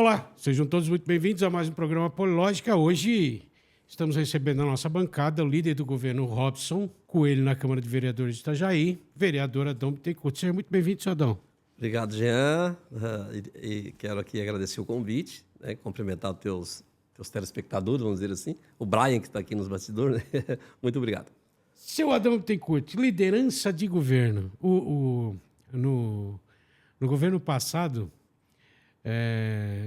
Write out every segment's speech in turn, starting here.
Olá, sejam todos muito bem-vindos a mais um programa Polilógica. Hoje estamos recebendo na nossa bancada o líder do governo, Robson Coelho, na Câmara de Vereadores de Itajaí, vereador Adão Bittencourt. Seja muito bem-vindo, senhor Adão. Obrigado, Jean. E quero aqui agradecer o convite, né, cumprimentar os teus telespectadores, vamos dizer assim. O Brian, que está aqui nos bastidores, né? Muito obrigado. Seu Adão Bittencourt, liderança de governo. No governo passado,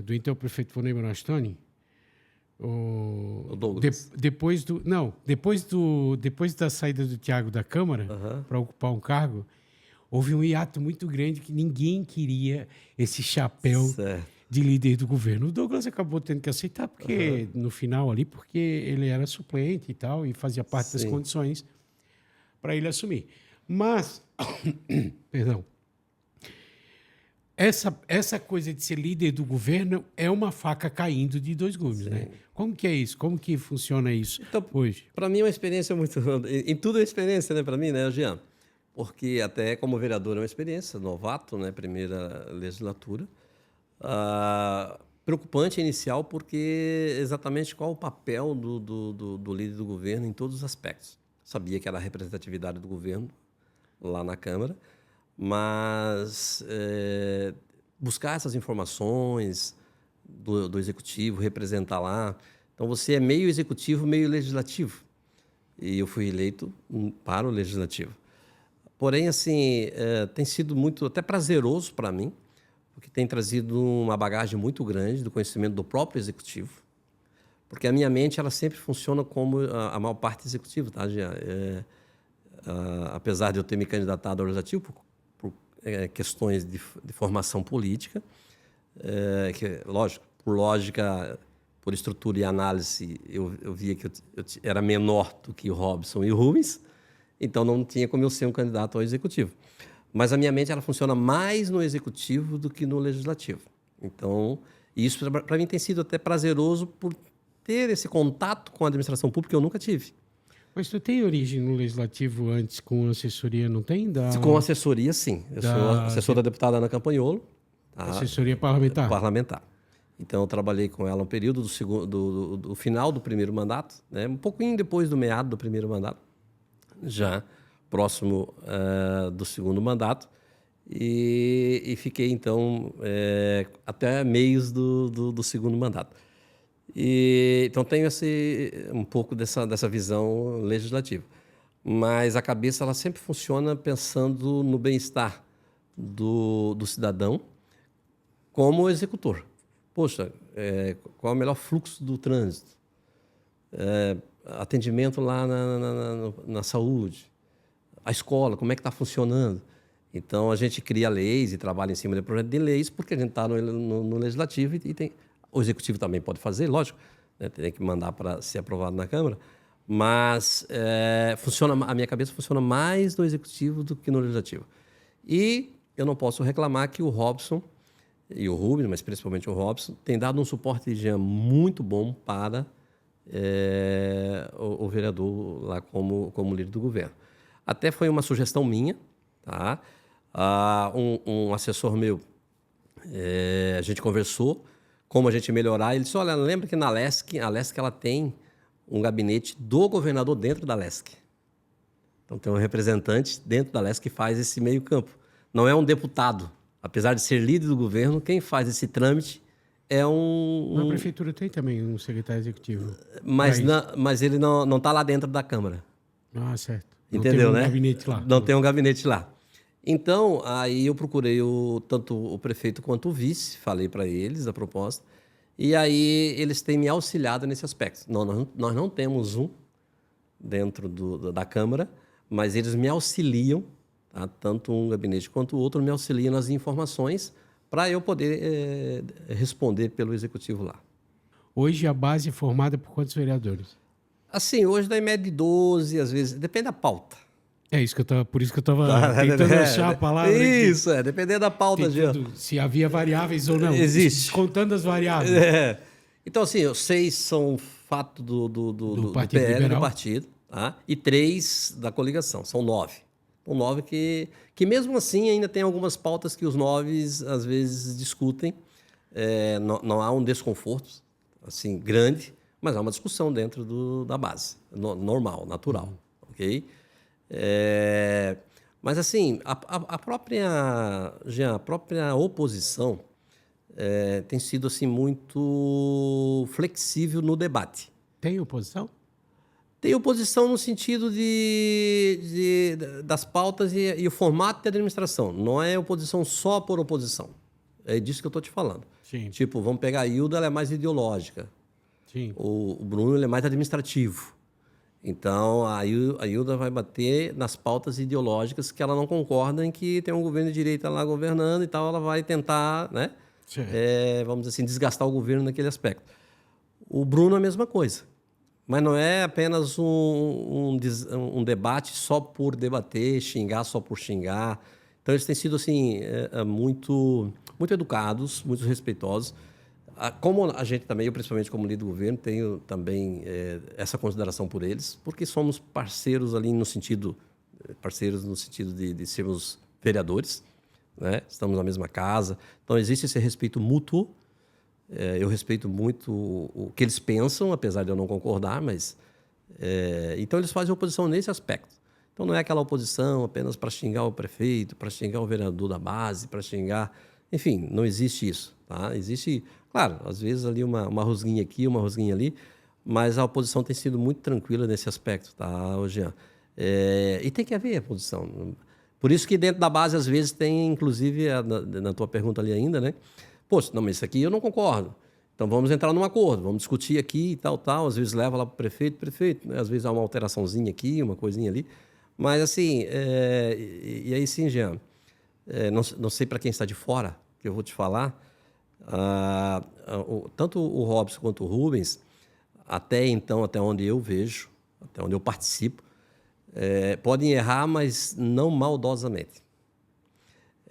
do então prefeito Vonei Bonastoni, O Douglas. depois da saída do Thiago da Câmara para ocupar um cargo, houve um hiato muito grande que ninguém queria esse chapéu de líder do governo. O Douglas acabou tendo que aceitar porque no final ali, porque ele era suplente e tal e fazia parte das condições para ele assumir. Mas, perdão, essa coisa de ser líder do governo é uma faca caindo de dois gumes, né? Como que é isso? Como que funciona isso hoje? Para mim é uma experiência muito... Em tudo é experiência, né? Para mim, né, Jean? Porque até como vereador é uma experiência, novato, né? Primeira legislatura. Preocupante inicial porque exatamente qual o papel do líder do governo em todos os aspectos. Sabia que era a representatividade do governo lá na Câmara, mas buscar essas informações do executivo, representar lá. Então, você é meio executivo, meio legislativo. E eu fui eleito para o legislativo. Porém, assim, tem sido muito até prazeroso para mim, porque tem trazido uma bagagem muito grande do conhecimento do próprio executivo, porque a minha mente ela sempre funciona como a maior parte executiva, tá, Jean? Apesar de eu ter me candidatado ao legislativo por questões de formação política, que, lógico, por lógica, por estrutura e análise, eu via que eu era menor do que o Robson e o Rubens, então não tinha como eu ser um candidato ao executivo. Mas a minha mente ela funciona mais no executivo do que no legislativo. Então, isso para mim tem sido até prazeroso por ter esse contato com a administração pública que eu nunca tive. Mas tu tem origem no legislativo antes com assessoria, não tem? Com assessoria, sim. Eu sou assessor da deputada Ana Campanholo. Tá? Assessoria parlamentar? Parlamentar. Então, eu trabalhei com ela um período do final do primeiro mandato, né? Um pouquinho depois do meado do primeiro mandato, já próximo do segundo mandato. E fiquei, então, até meios do segundo mandato. Então, tenho um pouco dessa visão legislativa. Mas a cabeça ela sempre funciona pensando no bem-estar do cidadão como executor. Poxa, qual é o melhor fluxo do trânsito? Atendimento lá na saúde. A escola, como é que está funcionando? Então, a gente cria leis e trabalha em cima do projeto de leis porque a gente está no legislativo e tem... O executivo também pode fazer, lógico, né? Tem que mandar para ser aprovado na Câmara, mas a minha cabeça funciona mais no executivo do que no legislativo. E eu não posso reclamar que o Robson e o Rubens, mas principalmente o Robson, tem dado um suporte muito bom para o vereador lá como líder do governo. Até foi uma sugestão minha, tá? Um assessor meu, a gente conversou como a gente melhorar. Ele disse, olha, lembra que a LESC ela tem um gabinete do governador dentro da LESC. Então, tem um representante dentro da LESC que faz esse meio campo. Não é um deputado. Apesar de ser líder do governo, quem faz esse trâmite é Na prefeitura tem também um secretário executivo. Mas ele não está lá dentro da Câmara. Ah, certo. Entendeu, né? Gabinete lá. Não tem um gabinete lá. Então, aí eu procurei tanto o prefeito quanto o vice, falei para eles a proposta, e aí eles têm me auxiliado nesse aspecto. Nós não temos um dentro da Câmara, mas eles me auxiliam, tá? Tanto um gabinete quanto o outro me auxiliam nas informações para eu poder responder pelo executivo lá. Hoje a base é formada por quantos vereadores? Assim, hoje dá em média de 12, às vezes, depende da pauta. Por isso que eu estava tentando achar a palavra. Isso, dependendo da pauta, se havia variáveis ou não. Existe. Contando as variáveis. Então, assim, 6 são fato do Partido PL, Liberal. do partido, tá? E 3 da coligação, são 9. São 9 que mesmo assim ainda tem algumas pautas que os 9 às vezes discutem, não há um desconforto assim grande, mas há uma discussão dentro da base, normal, natural, ok? Mas assim, a própria oposição tem sido assim muito flexível no debate. Tem oposição? Tem oposição no sentido das pautas e o formato de administração. Não é oposição só por oposição. É disso que eu estou te falando. Sim. Tipo, vamos pegar a Hilda, ela é mais ideológica. Sim. O Bruno, ele é mais administrativo. Então, a Hilda vai bater nas pautas ideológicas que ela não concorda em que tem um governo de direita lá governando e tal, ela vai tentar, né? Vamos dizer assim, desgastar o governo naquele aspecto. O Bruno é a mesma coisa. Mas não é apenas um debate só por debater, xingar só por xingar. Então, eles têm sido assim, muito educados, muito respeitosos. Como a gente também, eu principalmente como líder do governo, tenho também essa consideração por eles, porque somos parceiros ali no sentido de sermos vereadores, né? Estamos na mesma casa. Então, existe esse respeito mútuo. Eu respeito muito o que eles pensam, apesar de eu não concordar, mas... então, eles fazem oposição nesse aspecto. Então, não é aquela oposição apenas para xingar o prefeito, para xingar o vereador da base, para xingar... Enfim, não existe isso. Tá? Existe, claro, às vezes ali uma rosguinha aqui, uma rosguinha ali, mas a oposição tem sido muito tranquila nesse aspecto, tá, Jean? E tem que haver oposição. Por isso que dentro da base, às vezes, tem, inclusive, na tua pergunta ali ainda, né? Poxa, não, mas isso aqui eu não concordo. Então, vamos entrar num acordo, vamos discutir aqui e tal. Às vezes, leva lá para o prefeito, né? Às vezes, há uma alteraçãozinha aqui, uma coisinha ali. Mas, assim, e aí sim, Jean, não sei para quem está de fora, que eu vou te falar, tanto o Robson quanto o Rubens, até então, até onde eu vejo, até onde eu participo, podem errar, mas não maldosamente.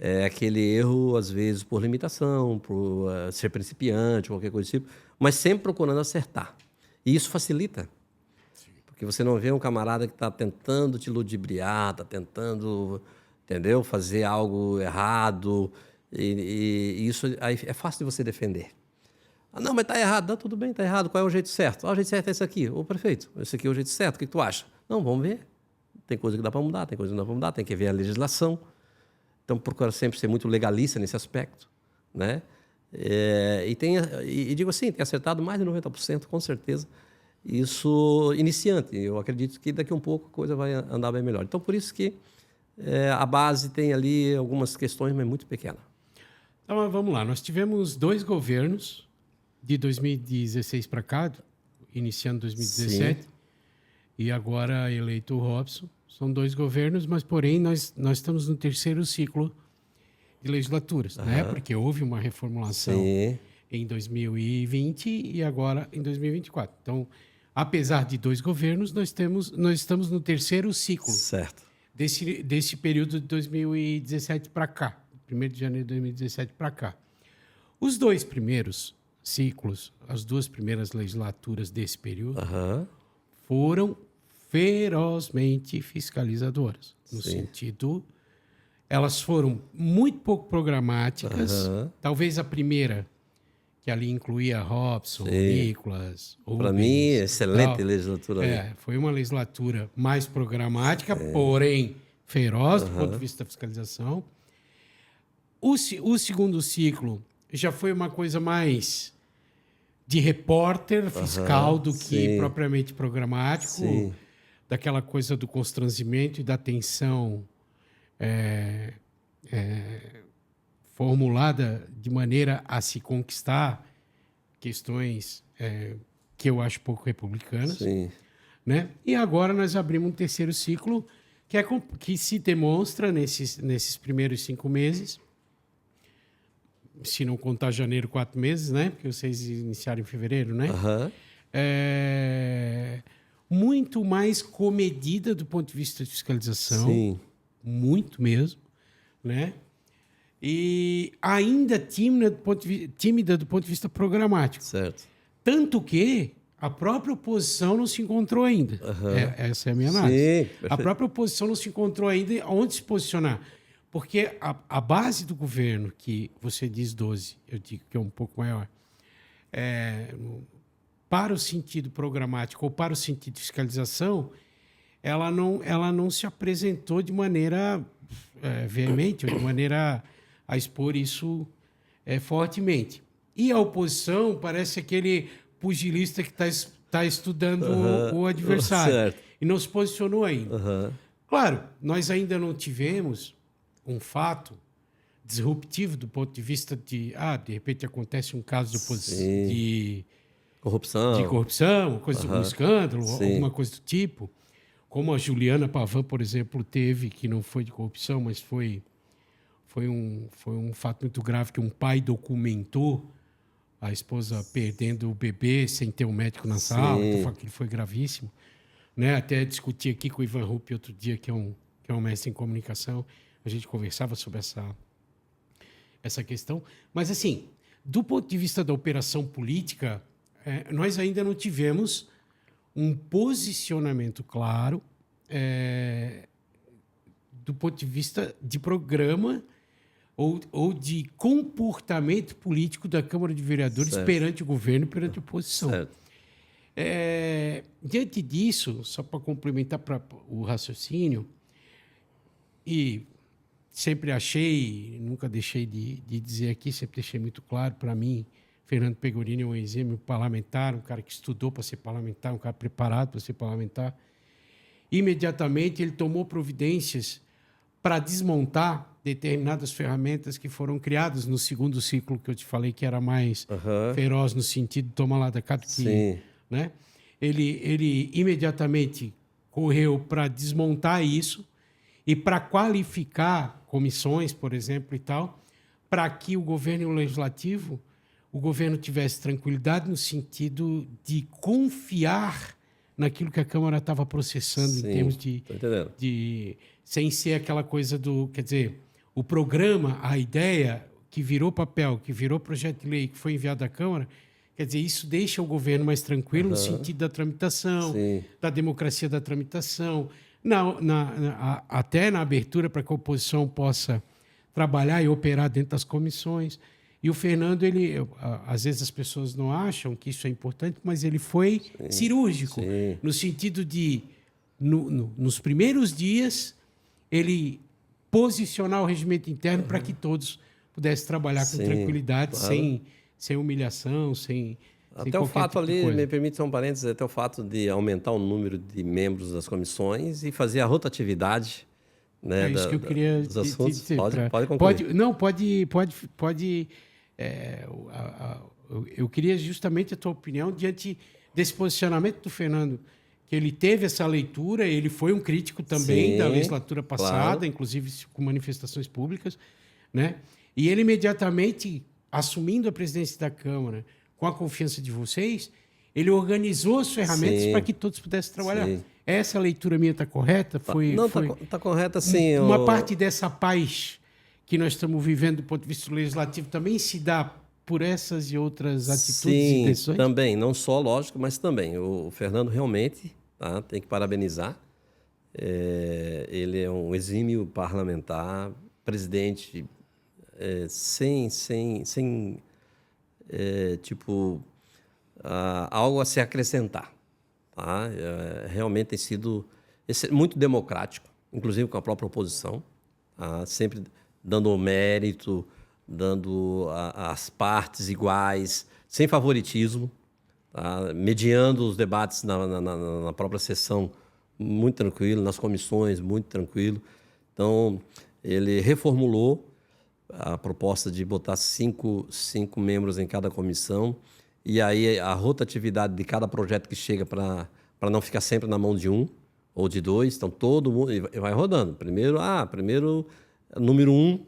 É aquele erro, às vezes, por limitação, por ser principiante, qualquer coisa do tipo, mas sempre procurando acertar. E isso facilita. Sim. Porque você não vê um camarada que está tentando te ludibriar, está tentando, entendeu, fazer algo errado, e isso aí é fácil de você defender. Não, mas está errado. Não, tudo bem, está errado. Qual é o jeito certo? O jeito certo é esse aqui. Ô, prefeito, esse aqui é o jeito certo. O que tu acha? Não, vamos ver. Tem coisa que dá para mudar, tem coisa que não dá para mudar, tem que ver a legislação. Então, procura sempre ser muito legalista nesse aspecto, né? E digo assim, tem acertado mais de 90%, com certeza. Isso iniciante. Eu acredito que daqui a um pouco a coisa vai andar bem melhor. Então, por isso que a base tem ali algumas questões, mas muito pequenas. Então, vamos lá. Nós tivemos 2 governos de 2016 para cá, iniciando 2017, sim, e agora eleito o Robson. São 2 governos, mas, porém, nós estamos no 3º ciclo de legislaturas, né? Porque houve uma reformulação, sim, em 2020 e agora em 2024. Então, apesar de 2 governos, nós estamos no 3º ciclo, certo, desse período de 2017 para cá, 1º de janeiro de 2017 para cá. Os 2 primeiros ciclos, as 2 primeiras legislaturas desse período, foram ferozmente fiscalizadoras, no sim, sentido, elas foram muito pouco programáticas. Talvez a primeira, que ali incluía Robson, sim, Nicolas, para mim, excelente legislatura. Foi uma legislatura mais programática, porém feroz do ponto de vista da fiscalização. O segundo ciclo já foi uma coisa mais de repórter fiscal do que propriamente programático, sim, daquela coisa do constrangimento e da tensão formulada de maneira a se conquistar questões que eu acho pouco republicanas. Sim. Né? E agora nós abrimos um 3º ciclo que se demonstra nesses primeiros 5 meses, se não contar janeiro, 4 meses, né? Porque vocês iniciaram em fevereiro, né? Muito mais comedida do ponto de vista de fiscalização. Sim. Muito mesmo, né? E ainda tímida do ponto de vista programático. Certo. Tanto que a própria oposição não se encontrou ainda. Essa é a minha análise. Sim, a própria oposição não se encontrou ainda onde se posicionar. Porque a base do governo, que você diz 12, eu digo que é um pouco maior, para o sentido programático ou para o sentido de fiscalização, ela não se apresentou de maneira veemente, ou de maneira a expor isso fortemente. E a oposição parece aquele pugilista que está estudando o adversário. Certo. E não se posicionou ainda. Claro, nós ainda não tivemos um fato disruptivo do ponto de vista de repente acontece um caso de corrupção, um escândalo, alguma coisa do tipo, como a Juliana Pavan, por exemplo, teve, que não foi de corrupção, mas foi um fato muito grave, que um pai documentou a esposa perdendo o bebê sem ter um médico na sala, então aquilo foi gravíssimo. Né? Até discuti aqui com o Ivan Rupp outro dia, que é um mestre em comunicação, a gente conversava sobre essa questão. Mas, assim, do ponto de vista da operação política, nós ainda não tivemos um posicionamento claro do ponto de vista de programa ou de comportamento político da Câmara de Vereadores perante o governo e perante a oposição. Diante disso, só para complementar o raciocínio, e sempre achei, nunca deixei de dizer aqui, sempre deixei muito claro, para mim, Fernando Pegorini é um exímio parlamentar, um cara que estudou para ser parlamentar, um cara preparado para ser parlamentar. Imediatamente ele tomou providências para desmontar determinadas ferramentas que foram criadas no segundo ciclo que eu te falei, que era mais feroz no sentido de tomar lá da cá do que... Né? Ele imediatamente correu para desmontar isso e para qualificar comissões, por exemplo, e tal, para que o governo e o legislativo, o governo tivesse tranquilidade no sentido de confiar naquilo que a Câmara estava processando em termos de... Sem ser aquela coisa do... Quer dizer, o programa, a ideia que virou papel, que virou projeto de lei, que foi enviado à Câmara... Quer dizer, isso deixa o governo mais tranquilo no sentido da tramitação, da democracia da tramitação, até na abertura para que a oposição possa trabalhar e operar dentro das comissões. E o Fernando, às vezes as pessoas não acham que isso é importante, mas ele foi cirúrgico, no sentido de, nos primeiros dias, ele posicionar o regimento interno para que todos pudessem trabalhar com tranquilidade, sem humilhação, sem até o fato ali, me permite só um parênteses, até o fato de aumentar o número de membros das comissões e fazer a rotatividade, né, isso que eu queria dos assuntos. dizer. Pode concluir. Eu queria justamente a tua opinião diante desse posicionamento do Fernando, que ele teve essa leitura, ele foi um crítico também da legislatura passada, inclusive com manifestações públicas, né? E ele imediatamente... assumindo a presidência da Câmara com a confiança de vocês, ele organizou as ferramentas para que todos pudessem trabalhar. Essa leitura minha está correta? Está correta, sim. Uma parte dessa paz que nós estamos vivendo do ponto de vista legislativo também se dá por essas e outras atitudes e decisões? Sim, também. Não só, lógico, mas também. O Fernando realmente tem que parabenizar. Ele é um exímio parlamentar, presidente... algo a se acrescentar. Tá? Realmente tem sido muito democrático, inclusive com a própria oposição, sempre dando mérito, dando as partes iguais, sem favoritismo, mediando os debates na própria sessão, muito tranquilo, nas comissões, muito tranquilo. Então, ele reformulou a proposta de botar cinco membros em cada comissão, e aí a rotatividade de cada projeto que chega para não ficar sempre na mão de um ou de dois. Então, todo mundo vai rodando. Primeiro, número 1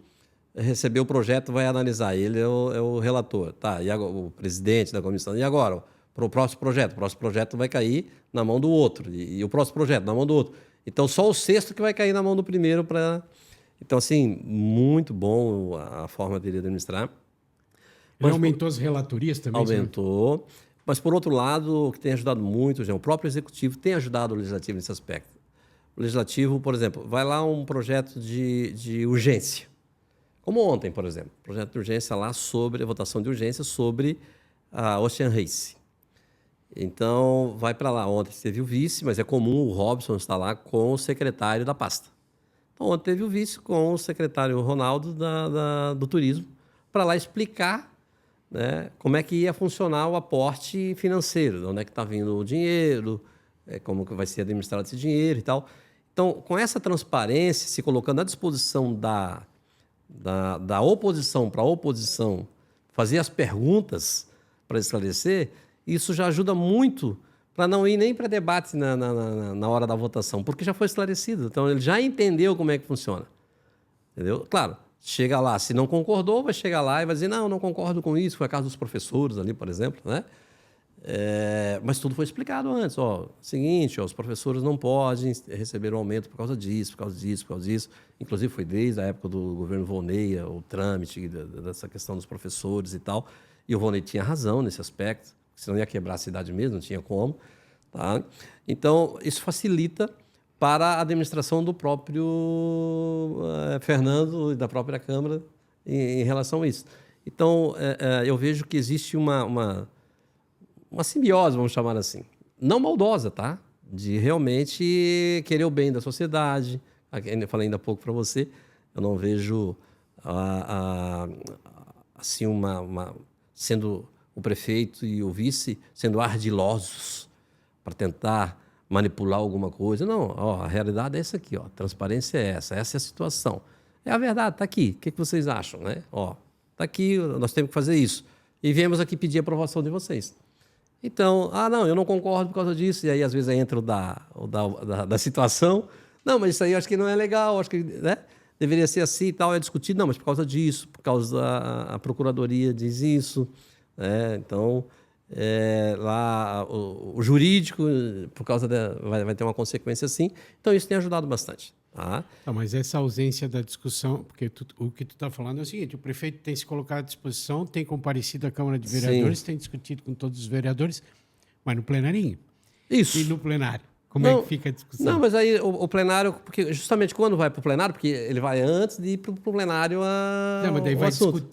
recebeu o projeto, vai analisar. Ele é o relator. Tá, e agora, o presidente da comissão. E agora, para o próximo projeto? O próximo projeto vai cair na mão do outro. E o próximo projeto na mão do outro. Então, só o sexto que vai cair na mão do primeiro para... Então, assim, muito bom a forma dele administrar. Ele aumentou as relatorias também? Aumentou. Né? Mas, por outro lado, o que tem ajudado muito, o próprio Executivo tem ajudado o Legislativo nesse aspecto. o legislativo, por exemplo, vai lá um projeto de urgência. Como ontem, por exemplo, projeto de urgência lá sobre a votação de urgência sobre a Ocean Race. Então, vai para lá. Ontem teve o vice, mas é comum o Robson estar lá com o secretário da pasta. Então, ontem teve o vice com o secretário Ronaldo do Turismo para lá explicar, né, como é que ia funcionar o aporte financeiro, de onde é que está vindo o dinheiro, como que vai ser administrado esse dinheiro e tal. Então, com essa transparência, se colocando à disposição da oposição para a oposição fazer as perguntas para esclarecer, isso já ajuda muito para não ir nem para debate na hora da votação, porque já foi esclarecido. Então, ele já entendeu como é que funciona. Entendeu? Claro, chega lá, se não concordou, vai chegar lá e vai dizer, não concordo com isso, foi a casa dos professores ali, por exemplo, né? Mas tudo foi explicado antes. Seguinte, os professores não podem receber um aumento por causa disso, por causa disso, por causa disso. Inclusive, foi desde a época do governo Volney, o trâmite dessa questão dos professores e tal. E o Volney tinha razão nesse aspecto, senão ia quebrar a cidade mesmo, não tinha como. Tá? Então, isso facilita para a administração do próprio Fernando e da própria Câmara em relação a isso. Então, eu vejo que existe uma simbiose, vamos chamar assim. Não maldosa, tá? De realmente querer o bem da sociedade. Eu falei ainda há pouco para você, eu não vejo assim sendo o prefeito e o vice sendo ardilosos para tentar manipular alguma coisa. Não, a realidade é essa aqui, a transparência é essa é a situação. É a verdade, está aqui. O que vocês acham, né? Está aqui, nós temos que fazer isso. E viemos aqui pedir a aprovação de vocês. Então, não, eu não concordo por causa disso. E aí, às vezes, entra o da situação. Não, mas isso aí eu acho que não é legal, acho que, né, deveria ser assim e tal, é discutido. Não, mas por causa disso, por causa da Procuradoria diz isso. Então, lá o jurídico, por causa vai ter uma consequência assim. Então, isso tem ajudado bastante. Tá? Não, mas essa ausência da discussão, porque o que tu está falando é o seguinte, o prefeito tem se colocado à disposição, tem comparecido à Câmara de Vereadores, Sim. Tem discutido com todos os vereadores, mas no plenarinho. Isso. E no plenário? Como é que fica a discussão? Não, mas aí o plenário, porque justamente quando vai para o plenário, porque ele vai antes de ir para o plenário Não, mas daí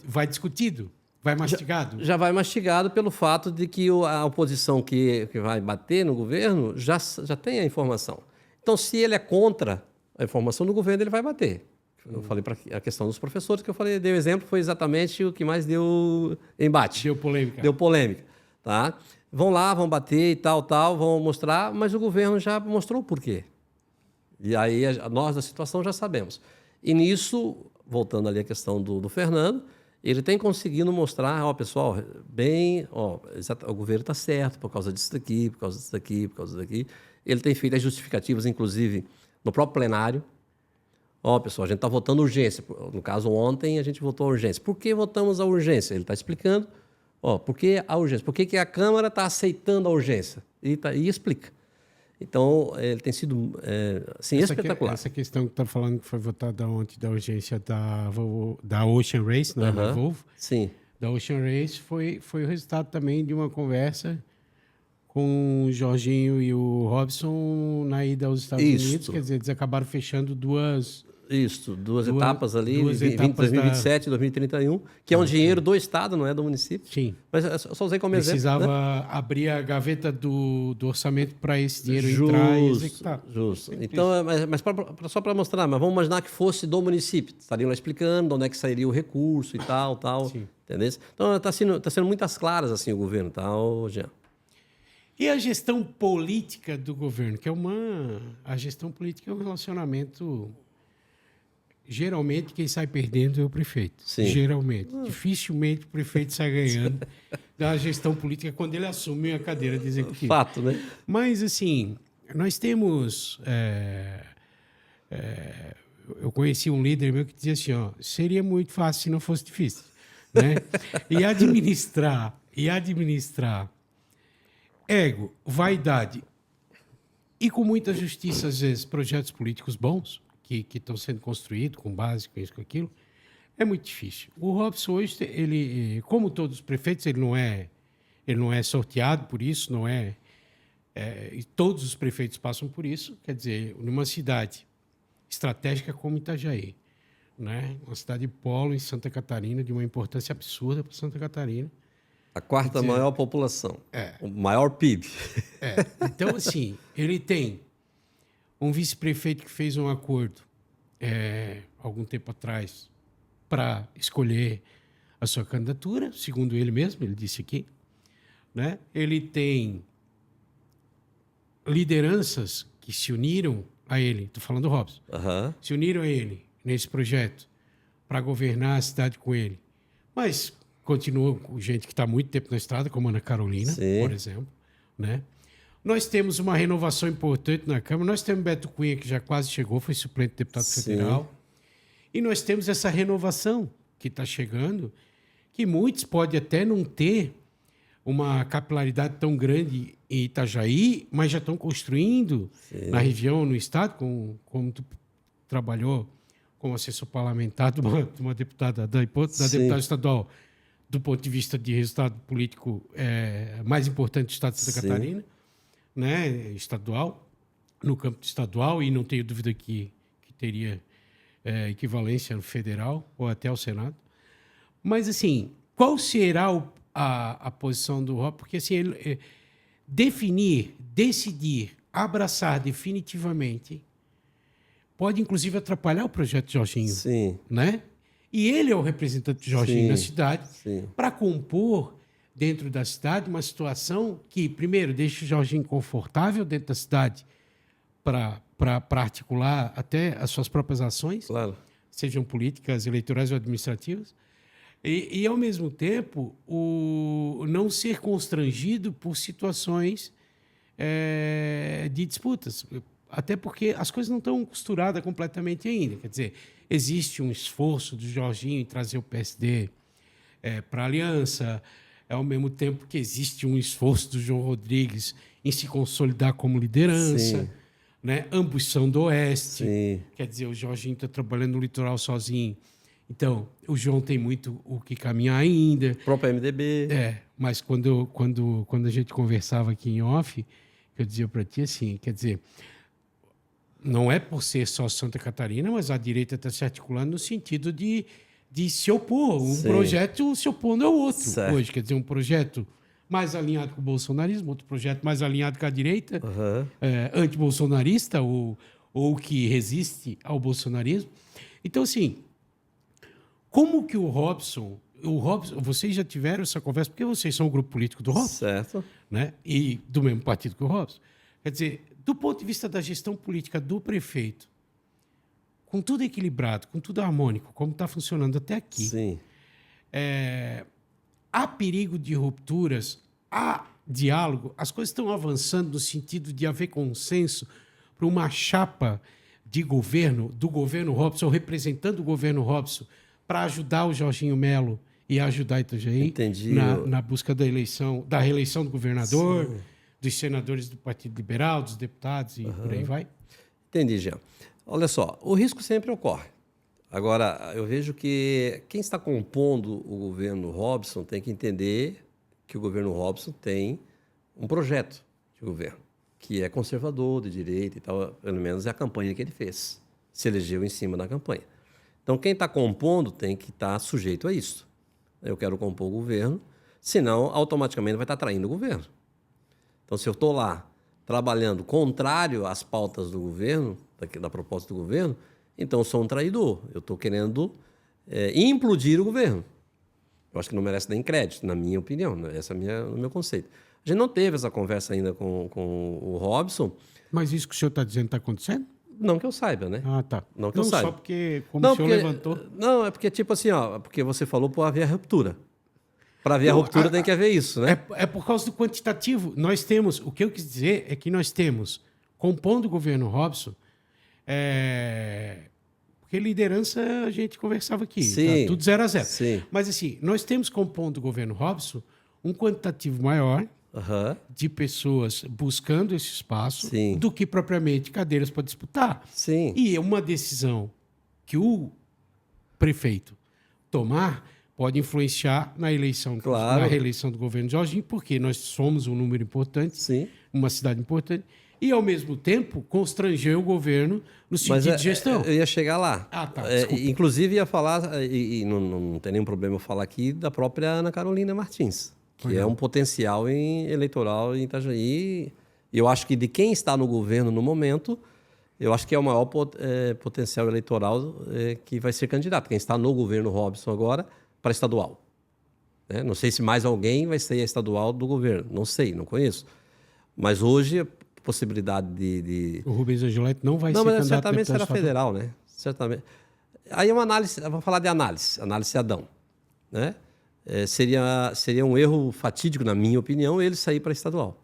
vai discutido? Vai mastigado? Já vai mastigado pelo fato de que a oposição que vai bater no governo já tem a informação. Então, se ele é contra a informação do governo, ele vai bater. Eu falei para a questão dos professores, que eu falei, dei o exemplo, foi exatamente o que mais deu embate. Deu polêmica. Deu polêmica. Tá? Vão lá, vão bater e tal, vão mostrar, mas o governo já mostrou o porquê. E aí nós da situação já sabemos. E nisso, voltando ali à questão do Fernando, ele tem conseguido mostrar, pessoal, o governo está certo por causa disso daqui, por causa disso daqui, por causa disso daqui. Ele tem feito as justificativas, inclusive, no próprio plenário. Pessoal, a gente está votando urgência. No caso, ontem a gente votou a urgência. Por que votamos a urgência? Ele está explicando. Por que a urgência? Por que a Câmara está aceitando a urgência? E explica. Então, ele tem sido espetacular. Essa questão que está falando que foi votada ontem da urgência da Ocean Race, não é da Volvo? Sim. Da Ocean Race foi o resultado também de uma conversa com o Jorginho e o Robson na ida aos Estados Unidos. Quer dizer, eles acabaram fechando duas etapas ali, 2027 e 2031, que é um dinheiro do Estado, não é do município. Sim. Mas eu só usei como Precisava exemplo. Precisava abrir a gaveta do orçamento para esse dinheiro entrar e executar. Justo. Então, mas só para mostrar, mas vamos imaginar que fosse do município. Estariam lá explicando onde é que sairia o recurso e tal. Sim. Entendeu? Então, está sendo muitas claras assim o governo, tá, Jean? E a gestão política do governo, que a gestão política é um relacionamento. Geralmente, quem sai perdendo é o prefeito. Sim. Geralmente. Dificilmente o prefeito sai ganhando da gestão política quando ele assume a cadeira de executivo. Fato, né? Mas, assim, nós temos... eu conheci um líder meu que dizia assim, seria muito fácil se não fosse difícil. Né? E administrar ego, vaidade e com muita justiça, às vezes, projetos políticos bons, que estão sendo construídos com base, com isso, com aquilo, é muito difícil. O Robson hoje, ele, como todos os prefeitos, ele não é sorteado por isso, não é e todos os prefeitos passam por isso, quer dizer, numa cidade estratégica como Itajaí, né? Uma cidade polo em Santa Catarina, de uma importância absurda para Santa Catarina. A quarta maior população, o maior PIB. Então, assim, ele tem um vice-prefeito que fez um acordo algum tempo atrás para escolher a sua candidatura, segundo ele mesmo, ele disse aqui, né? Ele tem lideranças que se uniram a ele, estou falando do Robson, se uniram a ele nesse projeto para governar a cidade com ele. Mas continua com gente que está há muito tempo na estrada, como a Ana Carolina, por exemplo, né? Nós temos uma renovação importante na Câmara. Nós temos Beto Cunha, que já quase chegou, foi suplente de deputado federal. E nós temos essa renovação que está chegando, que muitos podem até não ter uma capilaridade tão grande em Itajaí, mas já estão construindo na região, no estado, como tu trabalhou como assessor parlamentar de uma deputada, da deputada estadual, do ponto de vista de resultado político mais importante do estado de Santa Catarina, né, estadual, no campo estadual, e não tenho dúvida que teria equivalência no federal ou até ao Senado. Mas, assim, qual será a posição do Robson? Porque, assim, ele, decidir, abraçar definitivamente, pode, inclusive, atrapalhar o projeto de Jorginho. Né? E ele é o representante de Jorginho na cidade para compor, dentro da cidade, uma situação que, primeiro, deixa o Jorginho confortável dentro da cidade para articular até as suas próprias ações, sejam políticas, eleitorais ou administrativas, e ao mesmo tempo, não ser constrangido por situações de disputas. Até porque as coisas não estão costuradas completamente ainda. Quer dizer, existe um esforço do Jorginho em trazer o PSD para a aliança, ao mesmo tempo que existe um esforço do João Rodrigues em se consolidar como liderança. Né? Ambos são do Oeste. Quer dizer, o Jorginho está trabalhando no litoral sozinho. Então, o João tem muito o que caminhar ainda. O próprio MDB. Mas quando a gente conversava aqui em off, eu dizia para ti assim, quer dizer, não é por ser só Santa Catarina, mas a direita está se articulando no sentido de se opor. Um projeto se opondo ao outro hoje. Quer dizer, um projeto mais alinhado com o bolsonarismo, outro projeto mais alinhado com a direita, antibolsonarista ou que resiste ao bolsonarismo. Então, assim, como que o Robson, vocês já tiveram essa conversa, porque vocês são o grupo político do Robson, né? E do mesmo partido que o Robson. Quer dizer, do ponto de vista da gestão política do prefeito, com tudo equilibrado, com tudo harmônico, como está funcionando até aqui, há perigo de rupturas, há diálogo, as coisas estão avançando no sentido de haver consenso para uma chapa de governo, do governo Robson, representando o governo Robson, para ajudar o Jorginho Melo e ajudar Itajaí na busca da reeleição do governador, dos senadores do Partido Liberal, dos deputados e por aí vai? Entendi, Jean. Olha só, o risco sempre ocorre. Agora, eu vejo que quem está compondo o governo Robson tem que entender que o governo Robson tem um projeto de governo, que é conservador, de direita e tal, pelo menos é a campanha que ele fez. Se elegeu em cima da campanha. Então, quem está compondo tem que estar sujeito a isso. Eu quero compor o governo, senão automaticamente vai estar traindo o governo. Então, se eu estou lá trabalhando contrário às pautas do governo, da proposta do governo, então eu sou um traidor. Eu estou querendo implodir o governo. Eu acho que não merece nem crédito, na minha opinião. Esse é o meu conceito. A gente não teve essa conversa ainda com o Robson. Mas isso que o senhor está dizendo está acontecendo? Não que eu saiba, né? Ah, tá. Não que eu saiba. Só porque, o senhor levantou... Não, é porque, tipo assim, porque você falou para haver ruptura. Para haver a ruptura tem que haver isso, né? É por causa do quantitativo. Nós temos... O que eu quis dizer é que nós temos, compondo o governo Robson, porque liderança a gente conversava aqui, tá tudo 0 a 0. Mas, assim, nós temos, compondo o governo Robson, um quantitativo maior de pessoas buscando esse espaço do que propriamente cadeiras para disputar. E uma decisão que o prefeito tomar pode influenciar na eleição, na reeleição do governo Jorginho, porque nós somos um número importante uma cidade importante, e, ao mesmo tempo, constranger o governo no sentido de gestão. Eu ia chegar lá. Ah, tá. Inclusive, ia falar, e não tem nenhum problema eu falar aqui, da própria Ana Carolina Martins, que é um potencial eleitoral em Itajaí. E eu acho que de quem está no governo no momento, eu acho que é o maior potencial eleitoral que vai ser candidato. Quem está no governo Robson agora, para estadual. Não sei se mais alguém vai ser estadual do governo. Não sei, não conheço. Mas hoje, a possibilidade de... O Rubens Angeletti não vai ser candidato. Não, mas certamente será federal, né? Certamente. Aí é uma análise, vamos falar de análise Adão. Né? Seria um erro fatídico, na minha opinião, ele sair para estadual.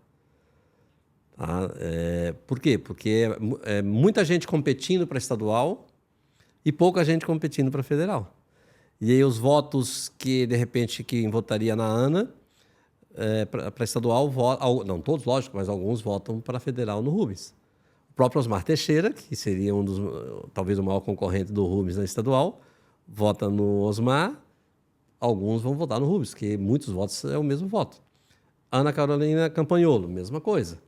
Tá? Por quê? Porque é muita gente competindo para estadual e pouca gente competindo para federal. E aí os votos que, de repente, quem votaria na Ana para estadual, não todos, lógico, mas alguns votam para federal no Rubens. O próprio Osmar Teixeira, que seria talvez o maior concorrente do Rubens na estadual, vota no Osmar, alguns vão votar no Rubens, porque muitos votos é o mesmo voto. Ana Carolina Campagnolo, mesma coisa.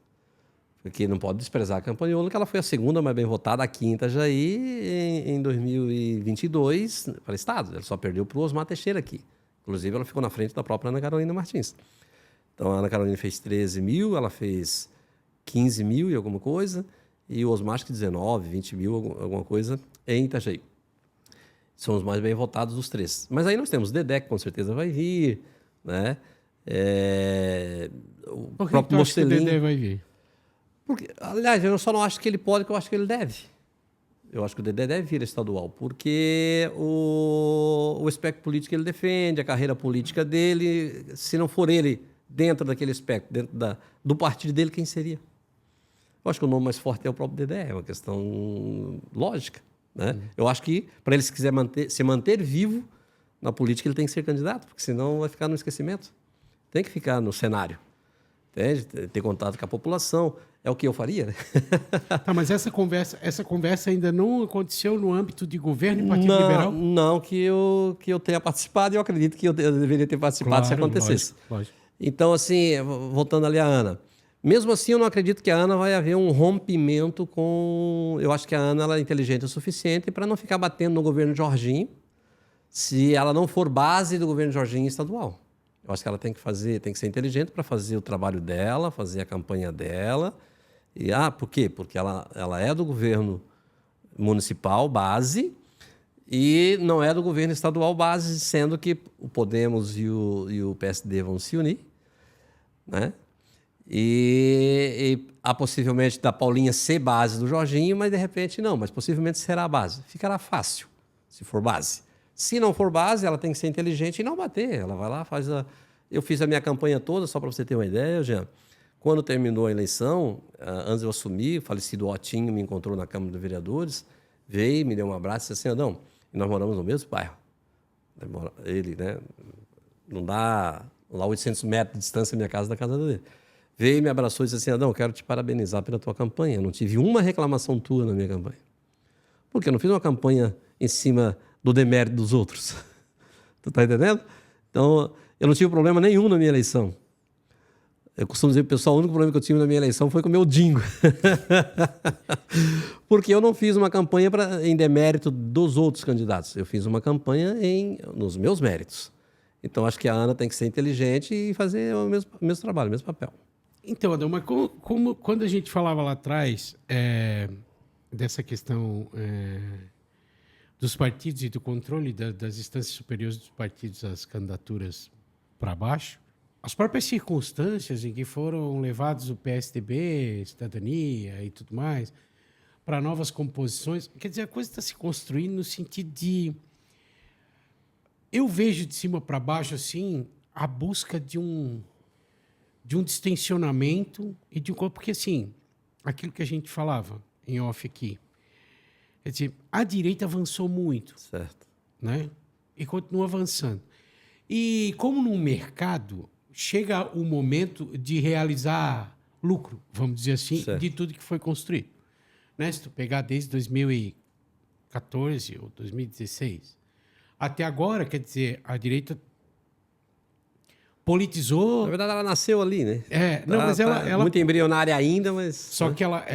Porque não pode desprezar a Campagnolo, que ela foi a segunda mais bem votada aqui em Itajaí em 2022 para o Estado. Ela só perdeu para o Osmar Teixeira aqui. Inclusive, ela ficou na frente da própria Ana Carolina Martins. Então, a Ana Carolina fez 13 mil, ela fez 15 mil e alguma coisa, e o Osmar, acho que 19, 20 mil, alguma coisa, em Itajaí. São os mais bem votados dos três. Mas aí nós temos Dedé, que com certeza vai vir, né? O próprio Mostelinho. Que o Dedé vai vir? Porque, aliás, eu só não acho que ele pode, que eu acho que ele deve. Eu acho que o Dedé deve vir estadual, porque o espectro político que ele defende, a carreira política dele, se não for ele dentro daquele espectro, dentro do partido dele, quem seria? Eu acho que o nome mais forte é o próprio Dedé, é uma questão lógica. Né? Eu acho que, para ele se quiser se manter vivo na política, ele tem que ser candidato, porque senão vai ficar no esquecimento. Tem que ficar no cenário. Entende? Ter contato com a população. É o que eu faria, né? Tá, mas essa conversa ainda não aconteceu no âmbito de governo e Partido Liberal? Não, que eu tenha participado, e eu acredito que eu deveria ter participado, claro, se acontecesse. Lógico. Então, assim, voltando ali a Ana. Mesmo assim, eu não acredito que a Ana vai haver um rompimento com... Eu acho que a Ana ela é inteligente o suficiente para não ficar batendo no governo Jorginho, se ela não for base do governo Jorginho estadual. Eu acho que ela tem que ser inteligente para fazer o trabalho dela, fazer a campanha dela. E, por quê? Porque ela é do governo municipal base e não é do governo estadual base, sendo que o Podemos e o PSD vão se unir, né? E há possivelmente da Paulinha ser base do Jorginho, mas de repente não, mas possivelmente será a base. Ficará fácil, se for base. Se não for base, ela tem que ser inteligente e não bater. Ela vai lá, faz a... Eu fiz a minha campanha toda, só para você ter uma ideia, Jean. Quando terminou a eleição, antes de eu assumir, o falecido Otinho me encontrou na Câmara dos Vereadores, veio, me deu um abraço e disse assim, Adão, e nós moramos no mesmo bairro. Ele, né? Não dá lá 800 metros de distância da minha casa da casa dele. Veio, me abraçou e disse assim, Adão, quero te parabenizar pela tua campanha. Eu não tive uma reclamação tua na minha campanha. Porque eu não fiz uma campanha em cima do demérito dos outros. Tu tá entendendo? Então, eu não tive problema nenhum na minha eleição. Eu costumo dizer, pessoal, o único problema que eu tive na minha eleição foi com o meu dingo. Porque eu não fiz uma campanha em demérito dos outros candidatos. Eu fiz uma campanha nos meus méritos. Então, acho que a Ana tem que ser inteligente e fazer o mesmo trabalho, o mesmo papel. Então, Adão, mas quando a gente falava lá atrás dessa questão dos partidos e do controle das instâncias superiores dos partidos, as candidaturas para baixo, as próprias circunstâncias em que foram levados o PSDB, Cidadania e tudo mais, para novas composições, quer dizer, a coisa está se construindo no sentido de... Eu vejo de cima para baixo, assim, a busca de um distensionamento e de um... Porque, assim, aquilo que a gente falava em off aqui, quer dizer, a direita avançou muito. Certo. Né? E continua avançando. E como no mercado, chega o momento de realizar lucro, vamos dizer assim, certo, de tudo que foi construído. Né? Se tu pegar desde 2014 ou 2016, até agora, quer dizer, a direita politizou. Na verdade, ela nasceu ali, né? Não, mas ela muito embrionária ainda, mas... Só que ela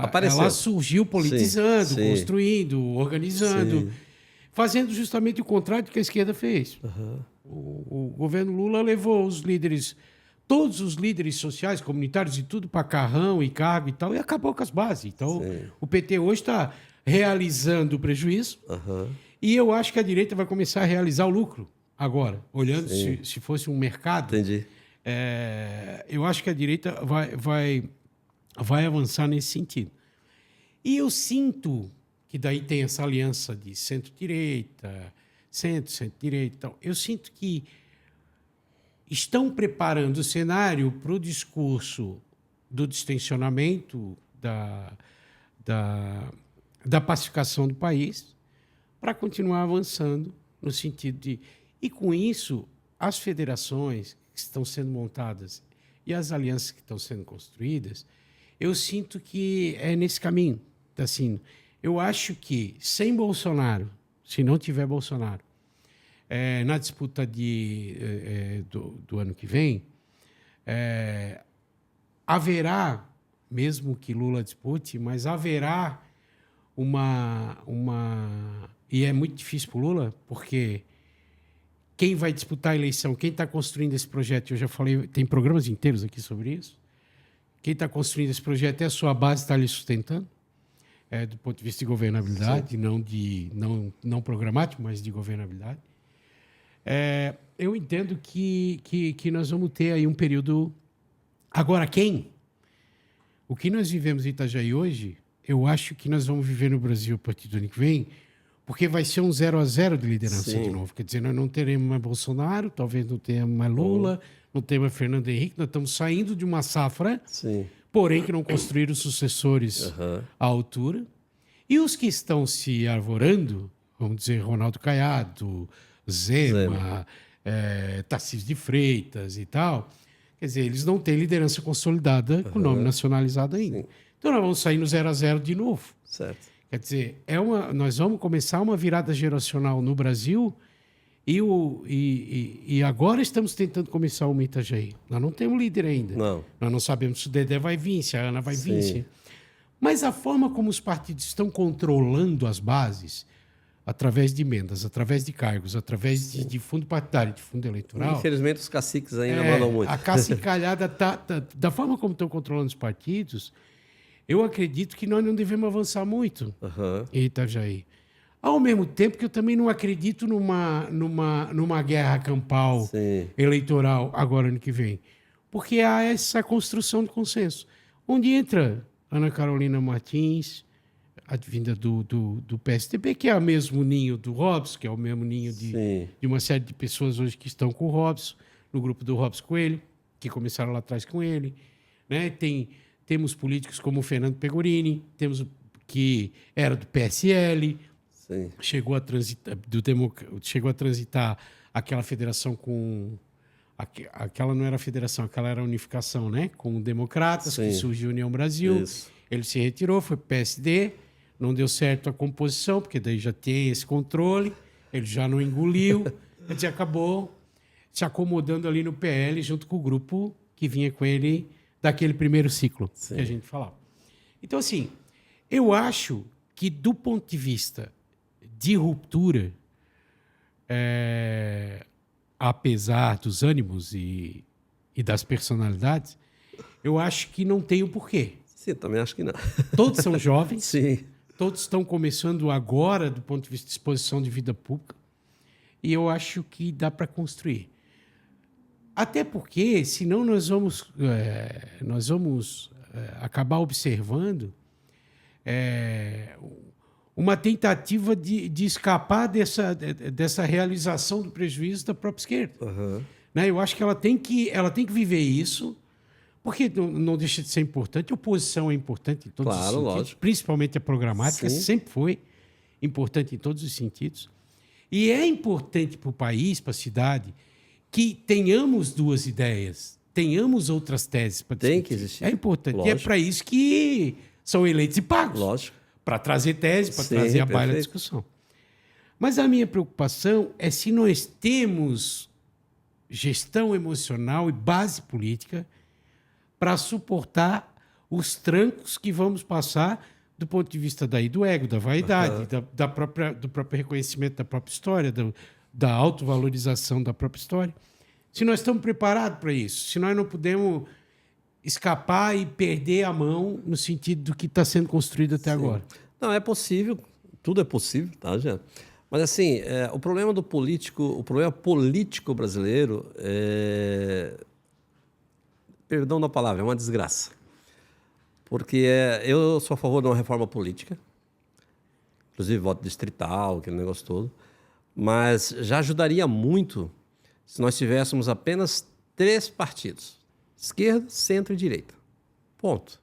apareceu. surgiu politizando, sim. construindo, organizando, Sim. fazendo justamente o contrário do que a esquerda fez. O governo Lula levou todos os líderes sociais, comunitários e tudo para carrão e cargo e tal, e acabou com as bases. Então, o PT hoje está realizando o prejuízo e eu acho que a direita vai começar a realizar o lucro agora, olhando se fosse um mercado. Entendi. Eu acho que a direita vai avançar nesse sentido. E eu sinto que daí tem essa aliança de centro-direita, centro-direita e tal. Eu sinto que estão preparando o cenário para o discurso do distensionamento, da pacificação do país, para continuar avançando no sentido de... E, com isso, as federações que estão sendo montadas e as alianças que estão sendo construídas, eu sinto que é nesse caminho. Assim, eu acho que, sem Bolsonaro, se não tiver Bolsonaro, na disputa do ano que vem, haverá, mesmo que Lula dispute, mas haverá e é muito difícil para o Lula, porque quem vai disputar a eleição, quem está construindo esse projeto, eu já falei, tem programas inteiros aqui sobre isso, quem está construindo esse projeto é a sua base, está lhe sustentando, do ponto de vista de governabilidade, não programático, mas de governabilidade. Eu entendo que nós vamos ter aí um período... Agora, o que nós vivemos em Itajaí hoje, eu acho que nós vamos viver no Brasil a partir do ano que vem, porque vai ser um 0-0 de liderança de novo. Quer dizer, nós não teremos mais Bolsonaro, talvez não tenhamos mais Lula, não tenhamos mais Fernando Henrique, nós estamos saindo de uma safra, porém que não construíram sucessores à altura. E os que estão se arvorando, vamos dizer, Ronaldo Caiado, Zema, Tarcísio de Freitas e tal, quer dizer, eles não têm liderança consolidada com o nome nacionalizado ainda. Então nós vamos sair no 0-0 de novo. Certo. Quer dizer, nós vamos começar uma virada geracional no Brasil e agora estamos tentando começar uma Itajaí. Nós não temos líder ainda. Não. Nós não sabemos se o Dedé vai vir, se a Ana vai vir. Mas a forma como os partidos estão controlando as bases, através de emendas, através de cargos, através de fundo partidário, de fundo eleitoral... Infelizmente, os caciques ainda mandam muito. A cacicalhada da forma como estão controlando os partidos, eu acredito que nós não devemos avançar muito em Itajaí. Ao mesmo tempo que eu também não acredito numa guerra campal eleitoral agora, ano que vem. Porque há essa construção de consenso. Onde entra Ana Carolina Martins, advinda do PSDB, que é o mesmo ninho do Robson, que é o mesmo ninho de uma série de pessoas hoje que estão com o Robson, no grupo do Robson Coelho, que começaram lá atrás com ele. Né? Temos políticos como o Fernando Pegorini, que era do PSL, chegou a transitar aquela federação com... Aquela não era federação, aquela era unificação, né? Com democratas, que surgiu a União Brasil. Isso. Ele se retirou, foi para o PSD, não deu certo a composição, porque daí já tem esse controle, ele já não engoliu, quer dizer, acabou se acomodando ali no PL, junto com o grupo que vinha com ele daquele primeiro ciclo que a gente falava. Então, assim, eu acho que, do ponto de vista de ruptura, apesar dos ânimos e das personalidades, eu acho que não tem o porquê. Sim, também acho que não. Todos são jovens, todos estão começando agora do ponto de vista de exposição de vida pública, e eu acho que dá para construir. Até porque, senão nós vamos acabar observando uma tentativa de escapar dessa realização do prejuízo da própria esquerda. Né? Eu acho que ela tem que viver isso, porque não deixa de ser importante. A oposição é importante em todos os sentidos, lógico. Principalmente a programática, sempre foi importante em todos os sentidos. E é importante para o país, para a cidade, que tenhamos duas ideias, tenhamos outras teses para discutir. Tem que existir. É importante. Lógico. E é para isso que são eleitos e pagos. Lógico. Para trazer tese, para trazer a baila da discussão. Mas a minha preocupação é se nós temos gestão emocional e base política para suportar os trancos que vamos passar do ponto de vista do ego, da vaidade, do próprio reconhecimento da própria história, da autovalorização da própria história. Se nós estamos preparados para isso, se nós não podemos escapar e perder a mão no sentido do que está sendo construído até agora. Não, é possível, tudo é possível, tá, Jean? Mas assim, o problema político brasileiro perdão da palavra, é uma desgraça. Porque eu sou a favor de uma reforma política, inclusive voto distrital, aquele negócio todo, mas já ajudaria muito se nós tivéssemos apenas 3 partidos, esquerda, centro e direita. Ponto.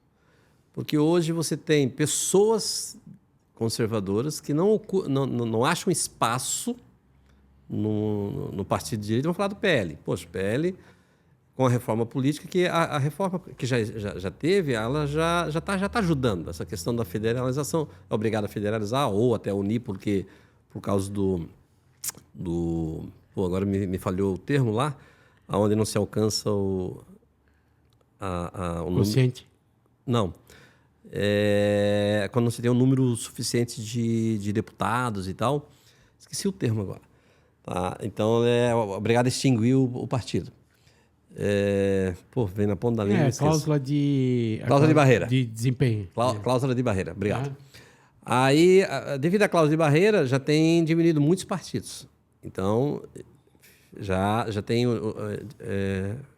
Porque hoje você tem pessoas conservadoras que não acham espaço no partido de direita. Vamos falar do PL. Poxa, o PL, com a reforma política, que a reforma que já teve, ela já tá ajudando. Essa questão da federalização, é obrigado a federalizar ou até unir, porque por causa agora me falhou o termo lá, onde não se alcança o quociente. Não. Quando você tem um número suficiente de deputados e tal. Esqueci o termo agora. Tá? Então, obrigado a extinguir o partido. Vem na ponta da língua. Cláusula de barreira. De desempenho. Cláusula de barreira, obrigado. Aí, devido à cláusula de barreira, já tem diminuído muitos partidos. Então, já tem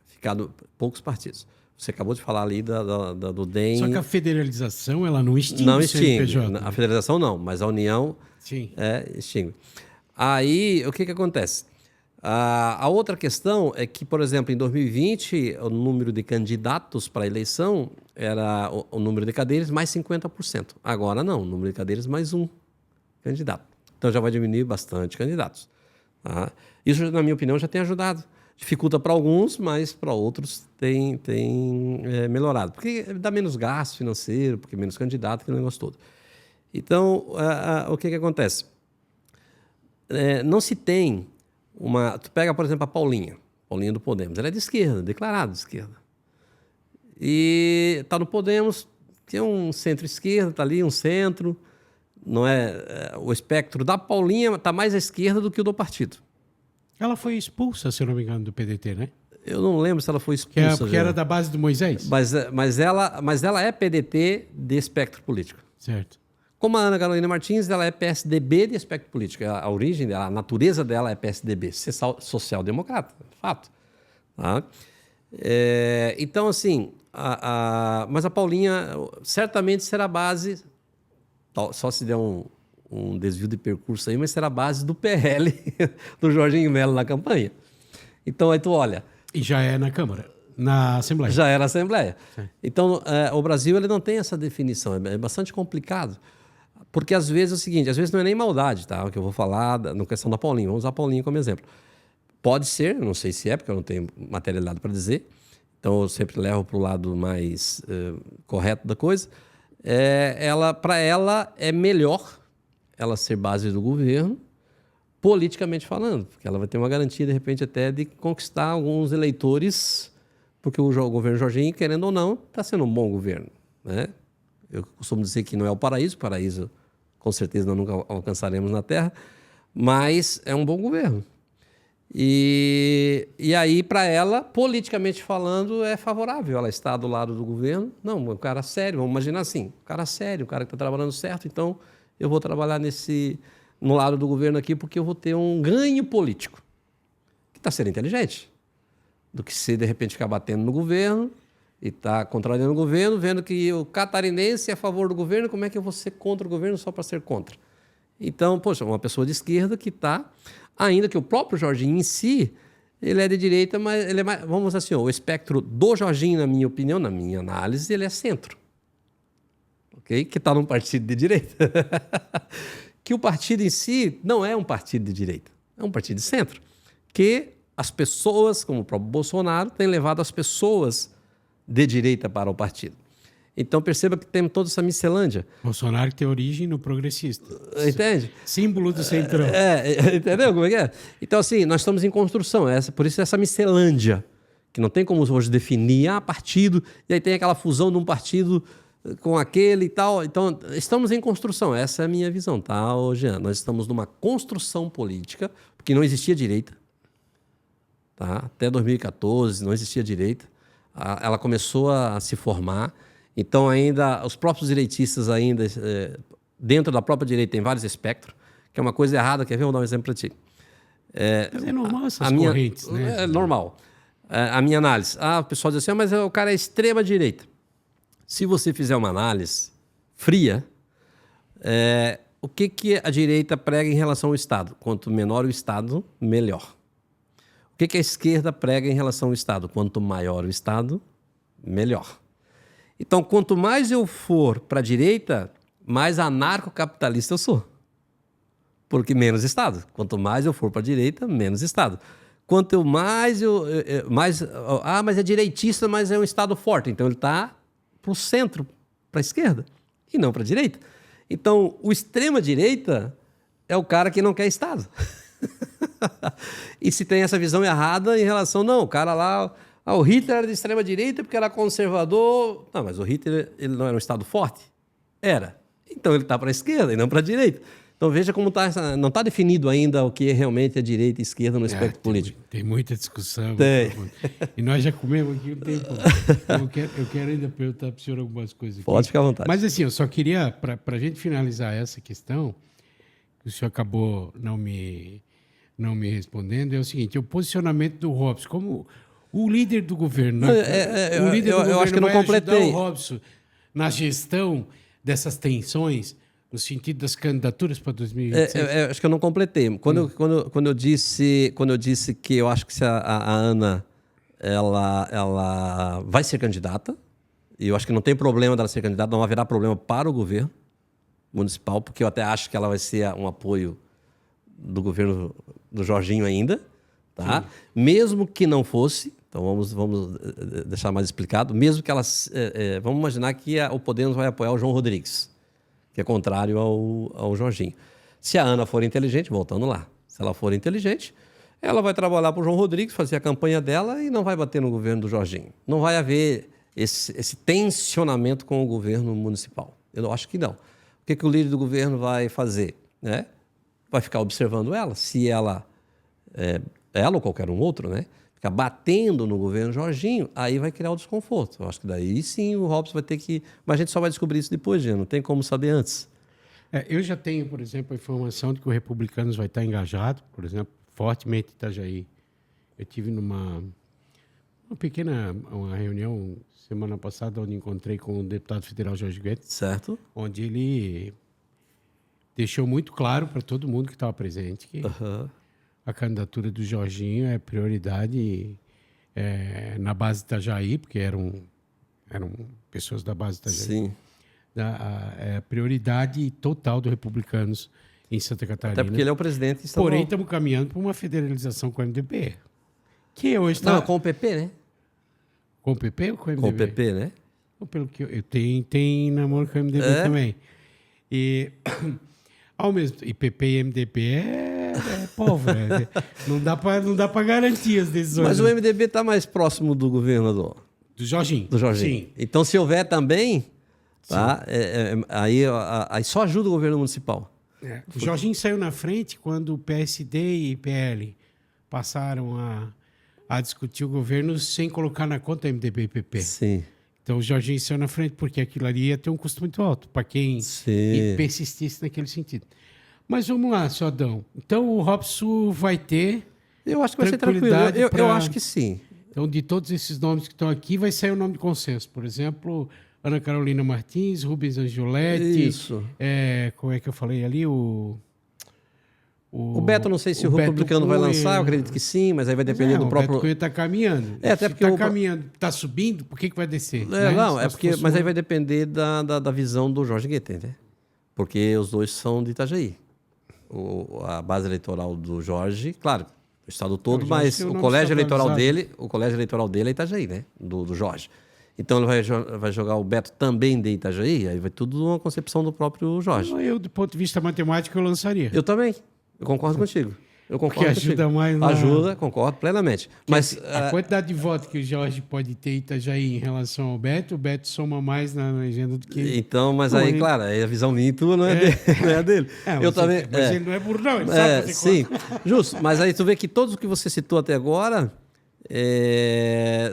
ficado poucos partidos. Você acabou de falar ali do DEM. Só que a federalização, ela não extingue não o extingue. CNPJ. A federação não, mas a União extingue. Aí, o que acontece? A outra questão é que, por exemplo, em 2020, o número de candidatos para a eleição era o número de cadeiras mais 50%. Agora não, o número de cadeiras mais 1 candidato. Então já vai diminuir bastante candidatos. Tá? Isso, na minha opinião, já tem ajudado. Dificulta para alguns, mas para outros tem melhorado. Porque dá menos gasto financeiro, porque menos candidato, aquele negócio todo. Então, o que acontece? Não se tem Tu pega, por exemplo, a Paulinha do Podemos. Ela é de esquerda, declarada de esquerda. E está no Podemos, que é um centro-esquerda, está ali, um centro. Não o espectro da Paulinha está mais à esquerda do que o do partido. Ela foi expulsa, se eu não me engano, do PDT, né? Eu não lembro se ela foi expulsa. Porque era da base do Moisés? Mas ela é PDT de espectro político. Certo. Como a Ana Carolina Martins, ela é PSDB de espectro político. A origem dela, a natureza dela é PSDB, social-democrata, fato. Tá? Então, assim, mas a Paulinha certamente será base, só se der um desvio de percurso aí, mas será base do PL do Jorginho Melo na campanha. Então, aí tu olha... E já é na Câmara, na Assembleia. Já é na Assembleia. Sim. Então, o Brasil ele não tem essa definição, é bastante complicado. Porque às vezes é o seguinte, às vezes não é nem maldade, tá? O que eu vou falar na questão da Paulinha. Vamos usar a Paulinha como exemplo. Pode ser, não sei se é, porque eu não tenho materialidade para dizer. Então eu sempre levo para o lado mais correto da coisa. Para ela é melhor ela ser base do governo, politicamente falando, porque ela vai ter uma garantia, de repente, até de conquistar alguns eleitores, porque o governo Jorginho, querendo ou não, está sendo um bom governo, né? Eu costumo dizer que não é o paraíso com certeza nós nunca alcançaremos na Terra, mas é um bom governo. E aí, para ela, politicamente falando, é favorável. Ela está do lado do governo. Não, um cara sério, vamos imaginar assim, um cara sério, um cara que está trabalhando certo, então eu vou trabalhar no lado do governo aqui porque eu vou ter um ganho político. Que está sendo inteligente. Do que se, de repente, ficar batendo no governo e está contrariando o governo, vendo que o catarinense é a favor do governo, como é que eu vou ser contra o governo só para ser contra? Então, poxa, uma pessoa de esquerda que está, ainda que o próprio Jorginho em si, ele é de direita, mas ele é mais, vamos dizer assim, o espectro do Jorginho, na minha opinião, na minha análise, ele é centro. Ok? Que está num partido de direita. Que o partido em si não é um partido de direita, é um partido de centro. Que as pessoas, como o próprio Bolsonaro, têm levado as pessoas de direita para o partido. Então, perceba que tem toda essa miscelândia. Bolsonaro tem origem no progressista. Entende? Símbolo do centrão. Entendeu como é que é? Então, assim, nós estamos em construção. Por isso essa miscelândia, que não tem como hoje definir, partido, e aí tem aquela fusão de um partido com aquele e tal. Então, estamos em construção. Essa é a minha visão, tá, Jean? Nós estamos numa construção política, porque não existia direita. Tá? Até 2014 não existia direita. Ela começou a se formar. Então, ainda os próprios direitistas, ainda dentro da própria direita, tem vários espectros, que é uma coisa errada. Quer ver? Vou dar um exemplo para ti. Mas é normal essas correntes, né? É normal. A minha análise. O pessoal diz assim, mas o cara é extrema-direita. Se você fizer uma análise fria, o que a direita prega em relação ao Estado? Quanto menor o Estado, melhor. O que a esquerda prega em relação ao Estado? Quanto maior o Estado, melhor. Então, quanto mais eu for para a direita, mais anarcocapitalista eu sou. Porque menos Estado. Quanto mais eu for para a direita, menos Estado. Quanto mais mas é direitista, mas é um Estado forte. Então, ele está para o centro, para a esquerda, e não para a direita. Então, o extrema-direita é o cara que não quer Estado. E se tem essa visão errada em relação... Não, o cara lá... o Hitler era de extrema-direita porque era conservador. Não, mas o Hitler ele não era um Estado forte? Era. Então ele está para a esquerda e não para a direita. Então veja como não está definido ainda o que realmente é direita e esquerda no espectro político. Tem muita discussão. Tem. E nós já comemos aqui um tempo. Eu quero ainda perguntar para o senhor algumas coisas aqui. Pode ficar à vontade. Mas assim, eu só queria, para a gente finalizar essa questão, que o senhor acabou não me respondendo, é o seguinte, o posicionamento do Robson, como o líder do governo... Eu acho que eu não completei. O Robson na gestão dessas tensões, no sentido das candidaturas para 2026? Acho que eu não completei. Quando eu disse que eu acho que se a Ana ela vai ser candidata, e eu acho que não tem problema dela ser candidata, não haverá problema para o governo municipal, porque eu até acho que ela vai ser um apoio do governo do Jorginho ainda, tá? Mesmo que não fosse, então vamos deixar mais explicado, mesmo que elas... vamos imaginar que o Podemos vai apoiar o João Rodrigues, que é contrário ao Jorginho. Se a Ana for inteligente, voltando lá, se ela for inteligente, ela vai trabalhar para o João Rodrigues, fazer a campanha dela e não vai bater no governo do Jorginho. Não vai haver esse tensionamento com o governo municipal. Eu acho que não. O que o líder do governo vai fazer? Né? Vai ficar observando ela. Se ela ou qualquer um outro, né? Ficar batendo no governo Jorginho, aí vai criar o desconforto. Eu acho que daí sim o Robson vai ter que... Mas a gente só vai descobrir isso depois, gente. Não tem como saber antes. Eu já tenho, por exemplo, a informação de que o Republicanos vai estar engajado, por exemplo, fortemente em Itajaí. Eu tive numa uma reunião semana passada, onde encontrei com o deputado federal Jorge Guedes. Certo. Onde ele deixou muito claro para todo mundo que estava presente que a candidatura do Jorginho é prioridade na base de Itajaí, porque eram pessoas da base de Itajaí. Sim. Prioridade total do Republicanos em Santa Catarina. Até porque ele é o presidente estadual. Porém, estamos caminhando para uma federalização com o MDB. Que hoje está... Não, com o PP, né? Com o PP ou com o MDB? Com o PP, né? Pelo que eu tem namoro com o MDB também. E ao mesmo e PP e MDB é povo, né? Não dá para garantir as decisões. Mas o MDB está mais próximo do governador. Do Jorginho. Do Jorginho. Sim. Então, se houver também, tá? Aí só ajuda o governo municipal. O Jorginho saiu na frente quando o PSD e PL passaram a discutir o governo sem colocar na conta MDB e PP. Sim. Então o Jorginho saiu na frente porque aquilo ali ia ter um custo muito alto para quem persistisse naquele sentido. Mas vamos lá, seu Adão. Então o Robson vai ter... Eu acho que vai ser tranquilo. Eu acho que sim. Então, de todos esses nomes que estão aqui, vai sair o nome de consenso. Por exemplo, Ana Carolina Martins, Rubens Angioletti. Isso. Como é que eu falei ali? O Beto, não sei se o Republicano vai lançar, eu acredito que sim, mas aí vai depender do próprio... O Beto Cunha está caminhando. Até porque está caminhando, está subindo, por que vai descer? Não, mas aí vai depender da visão do Jorge Guedes, né? Porque os dois são de Itajaí. A base eleitoral do Jorge, claro, o estado todo, mas o colégio eleitoral dele é Itajaí, né? Do Jorge. Então ele vai jogar o Beto também de Itajaí? Aí vai tudo uma concepção do próprio Jorge. Eu, do ponto de vista matemático, eu lançaria. Eu também. Eu concordo contigo. Eu concordo Porque ajuda contigo. mais na... Ajuda, concordo plenamente. Mas a quantidade de votos que o Jorge pode ter em Itajaí em relação ao Beto, o Beto soma mais na agenda do que... Então, mas aí, claro, aí a visão minha e tua não é dele. Eu também, mas ele não é burro, não. Ele sabe fazer sim, conta. justo. Mas aí tu vê que todos os que você citou até agora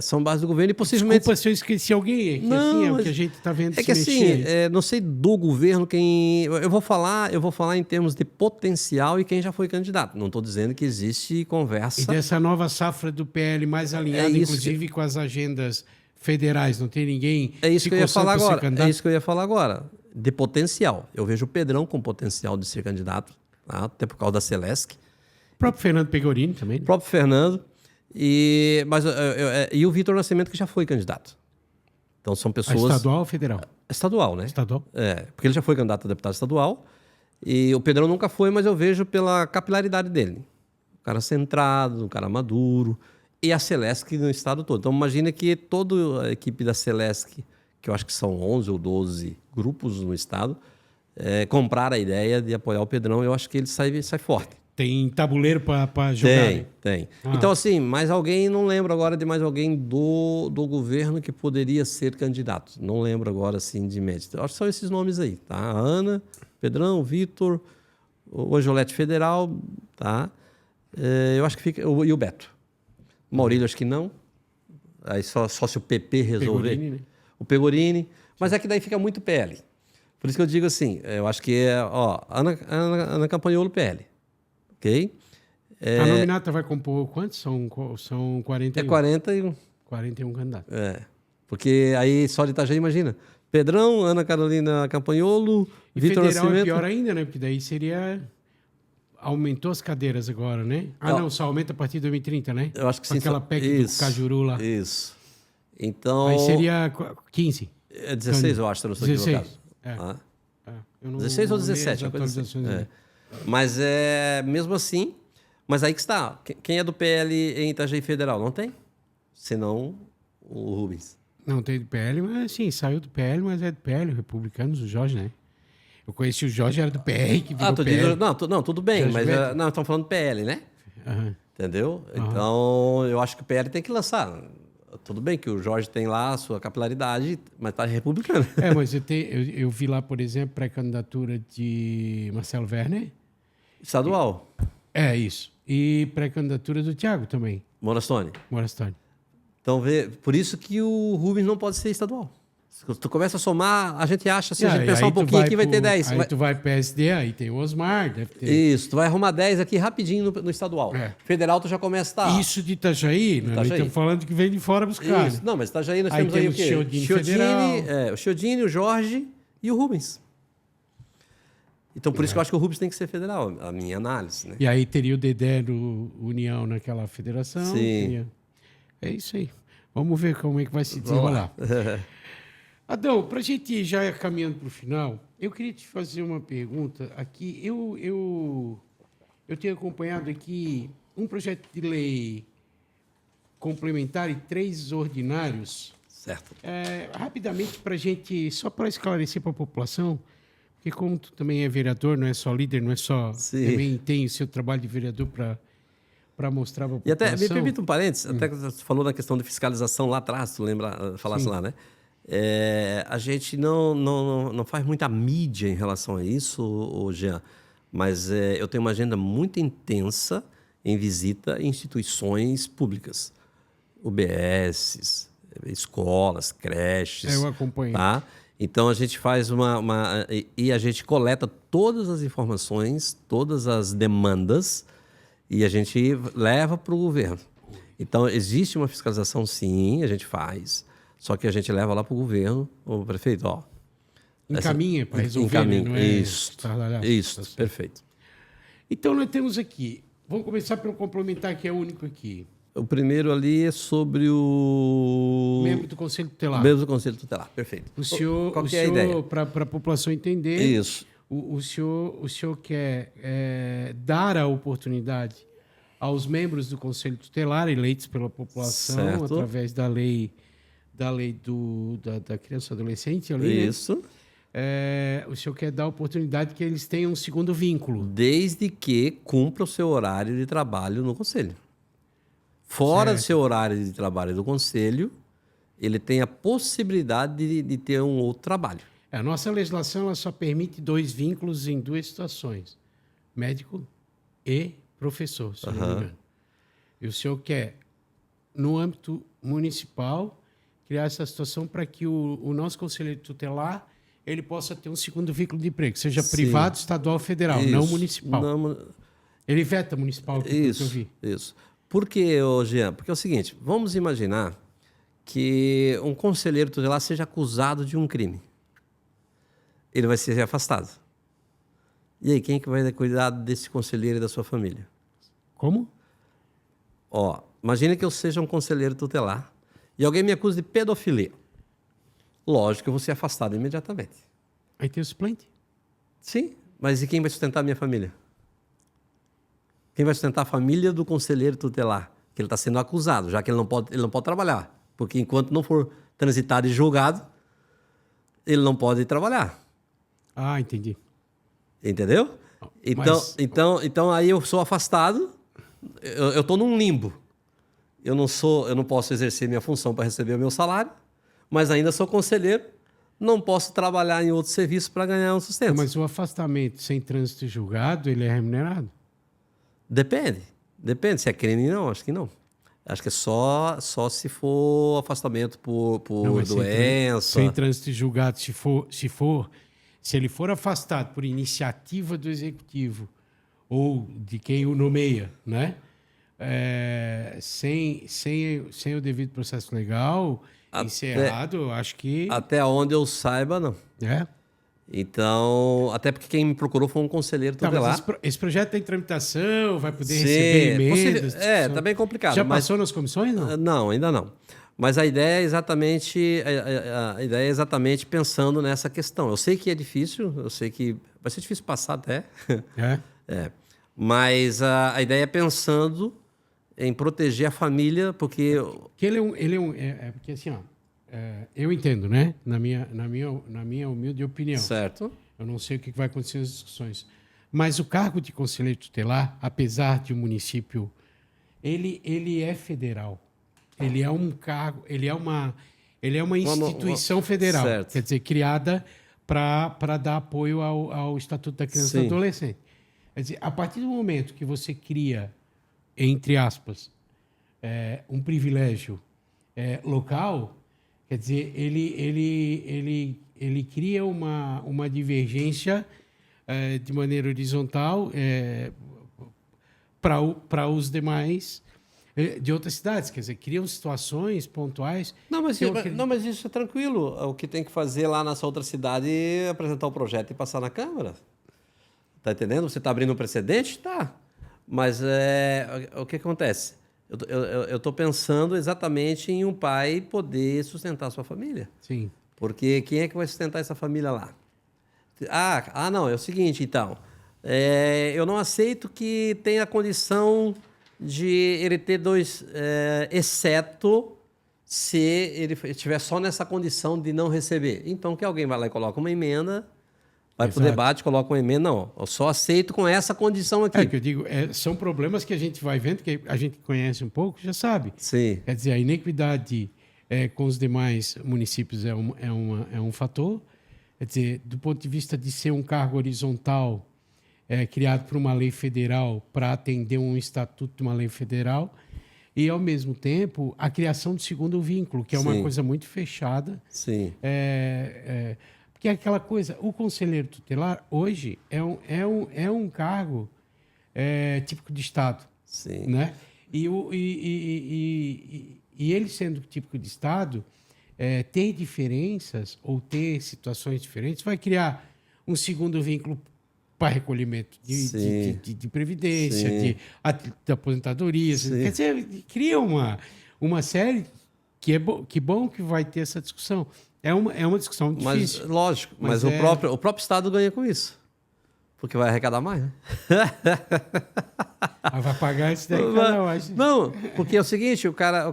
são base do governo e possivelmente... Desculpa se eu esqueci alguém. Não, assim, é o mas que a gente está vendo é que assim, não sei do governo quem... Eu vou falar em termos de potencial e quem já foi candidato. Não estou dizendo que existe conversa... E dessa nova safra do PL mais alinhada, inclusive com as agendas federais, não tem ninguém... É isso que eu ia falar agora. É isso que eu ia falar agora. De potencial. Eu vejo o Pedrão com potencial de ser candidato, tá? Até por causa da Celesc. O próprio Fernando Pegorini também. O próprio Fernando. E o Vitor Nascimento, que já foi candidato. Então são pessoas... Estadual ou federal? Estadual, né? Estadual. Porque ele já foi candidato a deputado estadual. E o Pedrão nunca foi, mas eu vejo pela capilaridade dele. Um cara centrado, um cara maduro. E a Celesc no estado todo. Então imagina que toda a equipe da Celesc, que eu acho que são 11 ou 12 grupos no estado, compraram a ideia de apoiar o Pedrão. Eu acho que ele sai forte. Tem tabuleiro para jogar? Tem. Então, assim, mais alguém, não lembro agora de mais alguém do governo que poderia ser candidato. Não lembro agora, assim, de mente. Acho que são esses nomes aí, tá? A Ana, Pedrão, o Vitor, o Angelete Federal, tá? Eu acho que fica... E o Beto. O Maurílio, acho que não. Aí só se o PP resolver. Pegorini, né? O Pegorini. Mas é que daí fica muito PL. Por isso que eu digo assim, eu acho que Ana Campanholo, PL. Ok? A nominata vai compor quantos? São 41. É 41. 41 candidatos. Porque aí só de Itajaí, imagina. Pedrão, Ana Carolina Campanholo, E Vitor federal Nascimento. é pior ainda, né? Porque daí seria... Aumentou as cadeiras agora, né? Não, só aumenta a partir de 2030, né? Eu acho que sim. Aquela PEC do Cajuru lá. Isso. Então... Aí seria 15. 16, eu acho, se eu não estou 16. equivocado. Eu não, 16 ou não li 17. as atualizações aí. Mas mesmo assim... Mas aí que está. Quem é do PL em Itajaí Federal? Não tem. Senão o Rubens. Não tem do PL, mas sim, saiu do PL, mas é do PL, republicanos, o Jorge, né? Eu conheci o Jorge, era do PR, que virou PL. Não, tudo bem, Jorge mas não, estamos falando do PL, né? Entendeu? Então, eu acho que o PL tem que lançar. Tudo bem que o Jorge tem lá a sua capilaridade, mas está republicano. Mas eu vi lá, por exemplo, pré-candidatura de Marcelo Werner. Estadual. Isso. E pré-candidatura do Thiago também. Morastone. Então, por isso que o Rubens não pode ser estadual. Se tu começa a somar, a gente acha, se a gente pensar um pouquinho aqui, vai ter 10. Aí tu vai PSD, aí tem o Osmar, deve ter... Isso, tu vai arrumar 10 aqui rapidinho no estadual. Federal tu já começa a estar... Isso de Itajaí, né? Nós estamos falando que vem de fora buscar. Isso. Não, mas Itajaí nós temos aí o quê? O Chiodini, o Jorge e o Rubens. Então, por isso que eu acho que o Rubens tem que ser federal, a minha análise. Né? E aí teria o Dedé do União naquela federação. Sim. É isso aí. Vamos ver como é que vai se desenrolar. Adão, para a gente ir já caminhando para o final, eu queria te fazer uma pergunta aqui. Eu tenho acompanhado aqui um projeto de lei complementar e 3 ordinários. Certo. Rapidamente, para a gente, só para esclarecer para a população, porque como tu também é vereador, não é só líder, não é só... Sim. Também tem o seu trabalho de vereador para mostrar para a população. E até, me permita um parênteses, até que você falou da questão de fiscalização lá atrás, tu lembra, falasse lá, né? A gente não faz muita mídia em relação a isso, Jean, mas eu tenho uma agenda muito intensa em visita em instituições públicas, UBS, escolas, creches. Eu acompanho. Tá? Então, a gente faz e a gente coleta todas as informações, todas as demandas e a gente leva para o governo. Então, existe uma fiscalização, sim, a gente faz. Só que a gente leva lá para o governo, o prefeito, encaminha para resolver, encaminha, não é? Isso, perfeito. Então, nós temos aqui, vamos começar pelo complementar, que é único aqui. O primeiro ali é sobre o... Membro do Conselho Tutelar. Membro do Conselho Tutelar, perfeito. O senhor, qual que é a ideia? Para a população entender, isso. O senhor quer dar a oportunidade aos membros do Conselho Tutelar, eleitos pela população, certo, através da lei da lei da criança e adolescente ali, Isso. Né? O senhor quer dar a oportunidade que eles tenham um segundo vínculo. Desde que cumpra o seu horário de trabalho no conselho. Fora do seu horário de trabalho do conselho, ele tem a possibilidade de ter um outro trabalho. A nossa legislação ela só permite 2 vínculos em 2 situações: médico e professor, se não me engano. E o senhor quer, no âmbito municipal, criar essa situação para que o nosso conselheiro tutelar ele possa ter um segundo vínculo de emprego, seja privado, estadual ou federal, não municipal. Ele veta municipal, que eu vi. Isso. Por quê, Jean? Porque é o seguinte, vamos imaginar que um conselheiro tutelar seja acusado de um crime. Ele vai ser afastado. E aí, quem é que vai cuidar desse conselheiro e da sua família? Como? Imagine que eu seja um conselheiro tutelar e alguém me acusa de pedofilia. Lógico que eu vou ser afastado imediatamente. Aí tem o suplente? Sim, mas e quem vai sustentar a minha família? Quem vai sustentar a família do conselheiro tutelar? Que ele está sendo acusado, já que ele não pode trabalhar. Porque enquanto não for transitado e julgado, ele não pode trabalhar. Ah, entendi. Entendeu? Então aí eu sou afastado, eu estou num limbo. Eu não posso exercer minha função para receber o meu salário, mas ainda sou conselheiro, não posso trabalhar em outro serviço para ganhar um sustento. Mas o afastamento sem trânsito julgado, ele é remunerado? Depende. Se é crime, não, acho que não. Acho que é só se for afastamento por doença. Sem trânsito julgado, se ele for afastado por iniciativa do executivo ou de quem o nomeia, né? Sem o devido processo legal encerrado, acho que... Até onde eu saiba, não. Então, até porque quem me procurou foi um conselheiro tutelar. Mas esse projeto tem tramitação, vai poder receber emendas? Tá bem complicado. Já passou nas comissões, não? Não, ainda não. Mas a ideia é exatamente pensando nessa questão. Eu sei que é difícil, eu sei que vai ser difícil passar até. Mas a ideia é pensando em proteger a família, porque... porque assim, eu entendo, né? Na minha humilde opinião. Certo. Eu não sei o que vai acontecer nas discussões. Mas o cargo de conselheiro tutelar, apesar de um município, ele é federal. Ele é um cargo, ele é uma instituição federal, certo. Quer dizer, criada para dar apoio ao Estatuto da Criança e do Adolescente. Quer dizer, a partir do momento que você cria, entre aspas, um privilégio local, quer dizer, ele cria uma divergência de maneira horizontal para os demais de outras cidades, quer dizer, criam situações pontuais... Não, mas isso é tranquilo. O que tem que fazer lá nessa outra cidade é apresentar o projeto e passar na Câmara. Tá entendendo? Você está abrindo um precedente? Tá. Mas o que acontece? Eu estou pensando exatamente em um pai poder sustentar a sua família. Sim. Porque quem é que vai sustentar essa família lá? Não, é o seguinte, então. Eu não aceito que tenha a condição de ele ter 2, exceto se ele estiver só nessa condição de não receber. Então, que alguém vai lá e coloca uma emenda, vai para o debate, coloca uma emenda. Não, eu só aceito com essa condição aqui. Que eu digo, são problemas que a gente vai vendo, que a gente conhece um pouco, já sabe. Sim. Quer dizer, a inequidade com os demais municípios é um fator. Quer dizer, do ponto de vista de ser um cargo horizontal, criado por uma lei federal para atender um estatuto de uma lei federal, e, ao mesmo tempo, a criação do segundo vínculo, que é uma coisa muito fechada. Sim. Porque é aquela coisa, o conselheiro tutelar, hoje, é um cargo típico de Estado. Sim. Né? E ele, sendo típico de Estado, ter diferenças ou ter situações diferentes vai criar um segundo vínculo para recolhimento de previdência, de aposentadoria. Quer dizer, cria uma série que bom que vai ter essa discussão. É uma discussão difícil. Mas, lógico, mas o próprio Estado ganha com isso. Porque vai arrecadar mais, né? Vai pagar isso daí, não, acho. Não, porque é o seguinte, o cara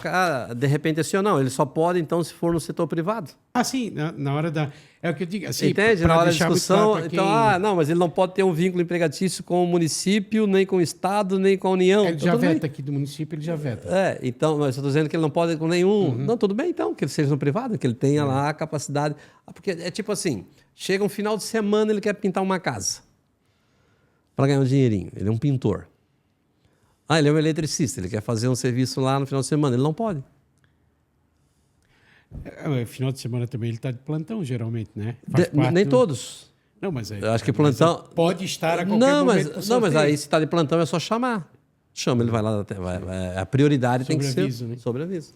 de repente assim, não, ele só pode então se for no setor privado. Ah, sim, na hora da... É o que eu digo, assim... Entende? Na hora da discussão, claro então, não, mas ele não pode ter um vínculo empregatício com o município, nem com o Estado, nem com a União. Ele já veta aqui do município, ele já veta. Então, mas eu estou dizendo que ele não pode com nenhum... Não, tudo bem então, que ele seja no privado, que ele tenha lá a capacidade... Porque é tipo assim, chega um final de semana, ele quer pintar uma casa para ganhar um dinheirinho. Ele é um pintor. Ele é um eletricista, ele quer fazer um serviço lá no final de semana. Ele não pode. Final de semana também ele está de plantão, geralmente, né? Nem todos. Não, mas eu acho que plantão... Pode estar a qualquer momento. Não, mas aí se está de plantão é só chamar. Chama, ele vai lá. A prioridade tem que ser sobre aviso.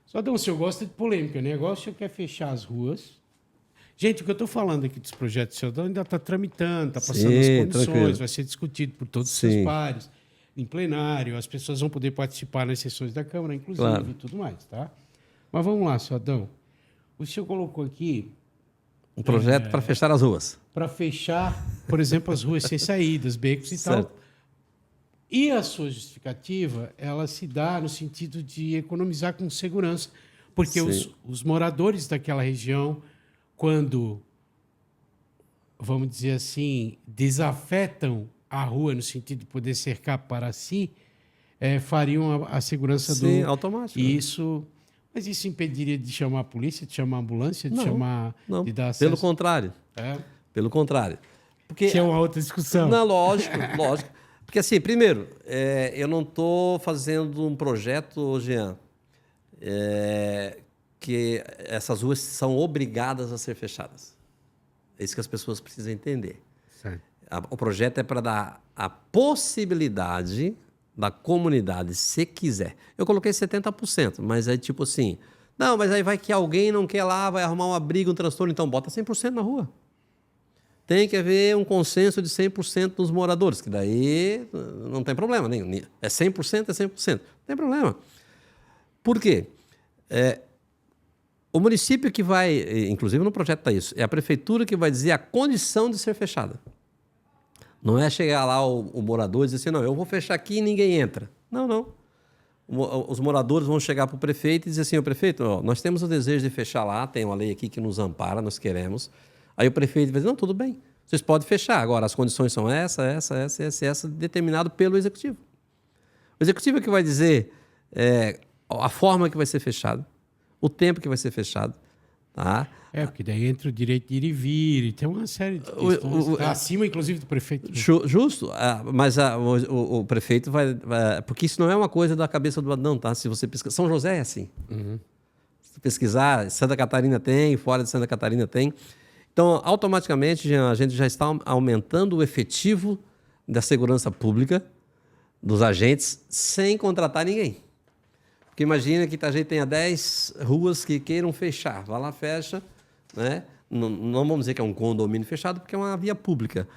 Só Adão, se eu gosto de polêmica, o negócio quer fechar as ruas. Gente, o que eu estou falando aqui dos projetos do Celdão ainda está tramitando, está passando as condições, tranquilo. Vai ser discutido por todos os seus pares, em plenário, as pessoas vão poder participar nas sessões da Câmara, inclusive, e tudo mais, tá? Mas vamos lá, seu Adão. O senhor colocou aqui... Um projeto para fechar as ruas. Para fechar, por exemplo, as ruas sem saídas, becos e tal. E a sua justificativa, ela se dá no sentido de economizar com segurança, porque os moradores daquela região, quando, vamos dizer assim, desafetam a rua no sentido de poder cercar para si, fariam a segurança do... Sim, automático. Isso... Mas isso impediria de chamar a polícia, de chamar a ambulância, de chamar... Não, de dar acesso? pelo contrário. Pelo contrário. Porque, que é uma outra discussão. Não, lógico. Porque assim, primeiro, eu não estou fazendo um projeto, Jean, que essas ruas são obrigadas a ser fechadas. É isso que as pessoas precisam entender. Certo. O projeto é para dar a possibilidade da comunidade, se quiser. Eu coloquei 70%, mas é tipo assim, não, mas aí vai que alguém não quer lá, vai arrumar uma briga, um transtorno, então bota 100% na rua. Tem que haver um consenso de 100% dos moradores, que daí não tem problema nenhum. É 100%, é 100%. Não tem problema. Por quê? O município que vai, inclusive no projeto está isso, é a prefeitura que vai dizer a condição de ser fechada. Não é chegar lá o morador e dizer assim, não, eu vou fechar aqui e ninguém entra. Não. Os moradores vão chegar para o prefeito e dizer assim, prefeito, nós temos o desejo de fechar lá, tem uma lei aqui que nos ampara, nós queremos. Aí o prefeito vai dizer, não, tudo bem, vocês podem fechar. Agora, as condições são essa, determinado pelo executivo. O executivo é que vai dizer a forma que vai ser fechado, o tempo que vai ser fechado. Tá? Porque daí entra o direito de ir e vir, e tem uma série de questões. Acima, inclusive, do prefeito. Justo, mas o prefeito vai... Porque isso não é uma coisa da cabeça do Adão, tá? Se você pesquisar... São José é assim. Se pesquisar, Santa Catarina tem, fora de Santa Catarina tem. Então, automaticamente, a gente já está aumentando o efetivo da segurança pública, dos agentes, sem contratar ninguém. Porque imagina que a gente tenha 10 ruas que queiram fechar. Vai lá, fecha. Né? Não vamos dizer que é um condomínio fechado, porque é uma via pública.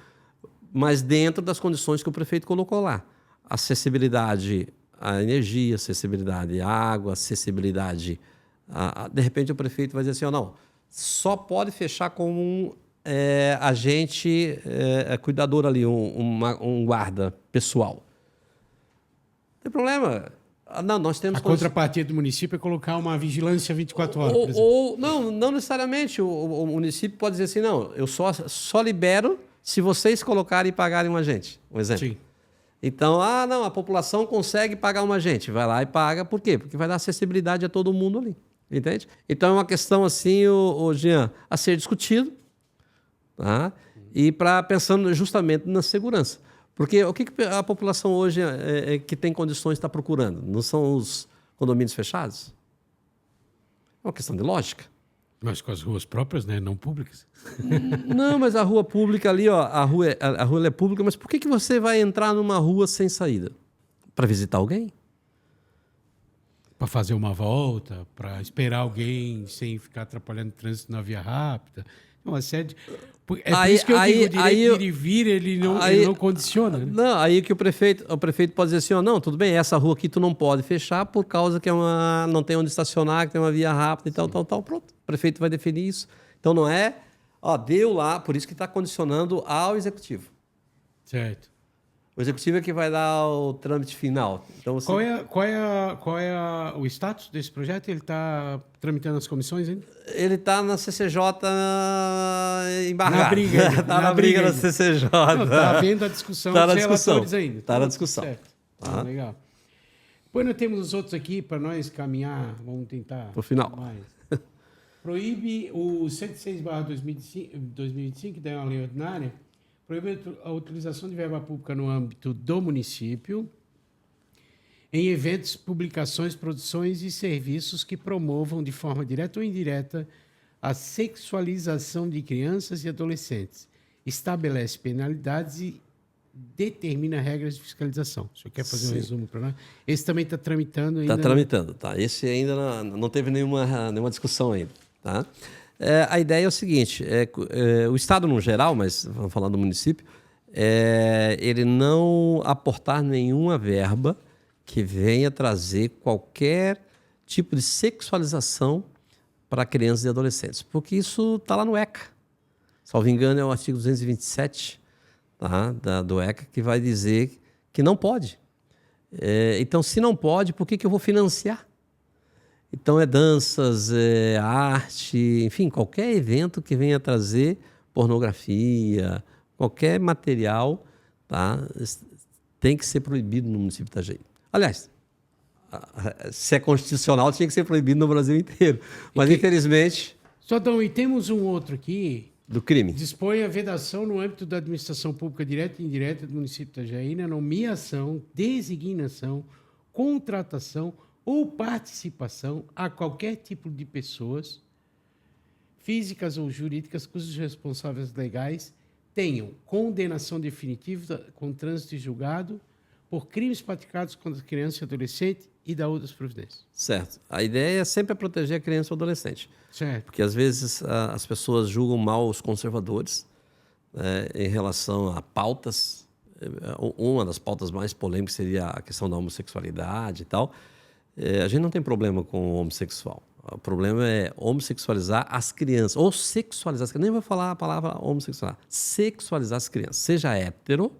Mas dentro das condições que o prefeito colocou lá. Acessibilidade à energia, acessibilidade à água, acessibilidade... De repente o prefeito vai dizer assim, não, só pode fechar com um agente cuidador ali, um guarda pessoal. Não tem problema. Não, nós temos a contrapartida do município é colocar uma vigilância 24 horas. Não necessariamente. O município pode dizer assim, não, eu só libero se vocês colocarem e pagarem um agente. Um exemplo. Sim. Então, não, a população consegue pagar um agente. Vai lá e paga. Por quê? Porque vai dar acessibilidade a todo mundo ali. Entende? Então, é uma questão assim, Jean, a ser discutido, tá? E pensando justamente na segurança. Porque o que a população hoje que tem condições está procurando? Não são os condomínios fechados? É uma questão de lógica. Mas com as ruas próprias, né? Não públicas. Não, mas a rua pública ali, a rua é pública, mas por que você vai entrar numa rua sem saída? Para visitar alguém? Para fazer uma volta, para esperar alguém sem ficar atrapalhando o trânsito na via rápida. Uma série de... por isso que eu digo, o direito de ir e vir, ele não condiciona. Né? Não, aí que o prefeito pode dizer assim, não, tudo bem, essa rua aqui tu não pode fechar por causa que não tem onde estacionar, que tem uma via rápida e tal, pronto. O prefeito vai definir isso. Então não deu lá, por isso que está condicionando ao executivo. Certo. O executivo é que vai dar o trâmite final. Então, você... Qual é o status desse projeto? Ele está tramitando as comissões ainda? Ele está na CCJ embargado. Na briga. Está na briga da CCJ. Está havendo a discussão dos relatores ainda. Está na discussão. Certo. Legal. Depois nós temos os outros aqui para nós caminhar. Vamos tentar. No final. Mais. Proíbe o 106/2025, que é uma lei ordinária, proíbe a utilização de verba pública no âmbito do município em eventos, publicações, produções e serviços que promovam de forma direta ou indireta a sexualização de crianças e adolescentes. Estabelece penalidades e determina regras de fiscalização. O senhor quer fazer um resumo para nós? Esse também está tramitando ainda? Está tramitando, tá. Esse ainda não teve nenhuma discussão ainda, tá? A ideia é o seguinte, o Estado no geral, mas vamos falar do município, ele não aportar nenhuma verba que venha trazer qualquer tipo de sexualização para crianças e adolescentes, porque isso está lá no ECA. Salvo engano, é o artigo 227, tá, do ECA, que vai dizer que não pode. Então, se não pode, por que eu vou financiar? Então, danças, arte, enfim, qualquer evento que venha trazer pornografia, qualquer material, tá, tem que ser proibido no município de Itajaí. Aliás, se é constitucional, tinha que ser proibido no Brasil inteiro. Mas, infelizmente... Sodão, e temos um outro aqui... Do crime. Dispõe a vedação no âmbito da administração pública direta e indireta do município de Itajaí na nomeação, designação, contratação ou participação a qualquer tipo de pessoas, físicas ou jurídicas, cujos responsáveis legais tenham condenação definitiva com trânsito e julgado por crimes praticados contra criança e adolescente e da outras providências. Certo. A ideia é sempre proteger a criança ou adolescente. Certo. Porque, às vezes, as pessoas julgam mal os conservadores, né, em relação a pautas. Uma das pautas mais polêmicas seria a questão da homossexualidade e tal. A gente não tem problema com o homossexual. O problema é homossexualizar as crianças, ou sexualizar as crianças. Nem vou falar a palavra homossexual. Sexualizar as crianças, seja hétero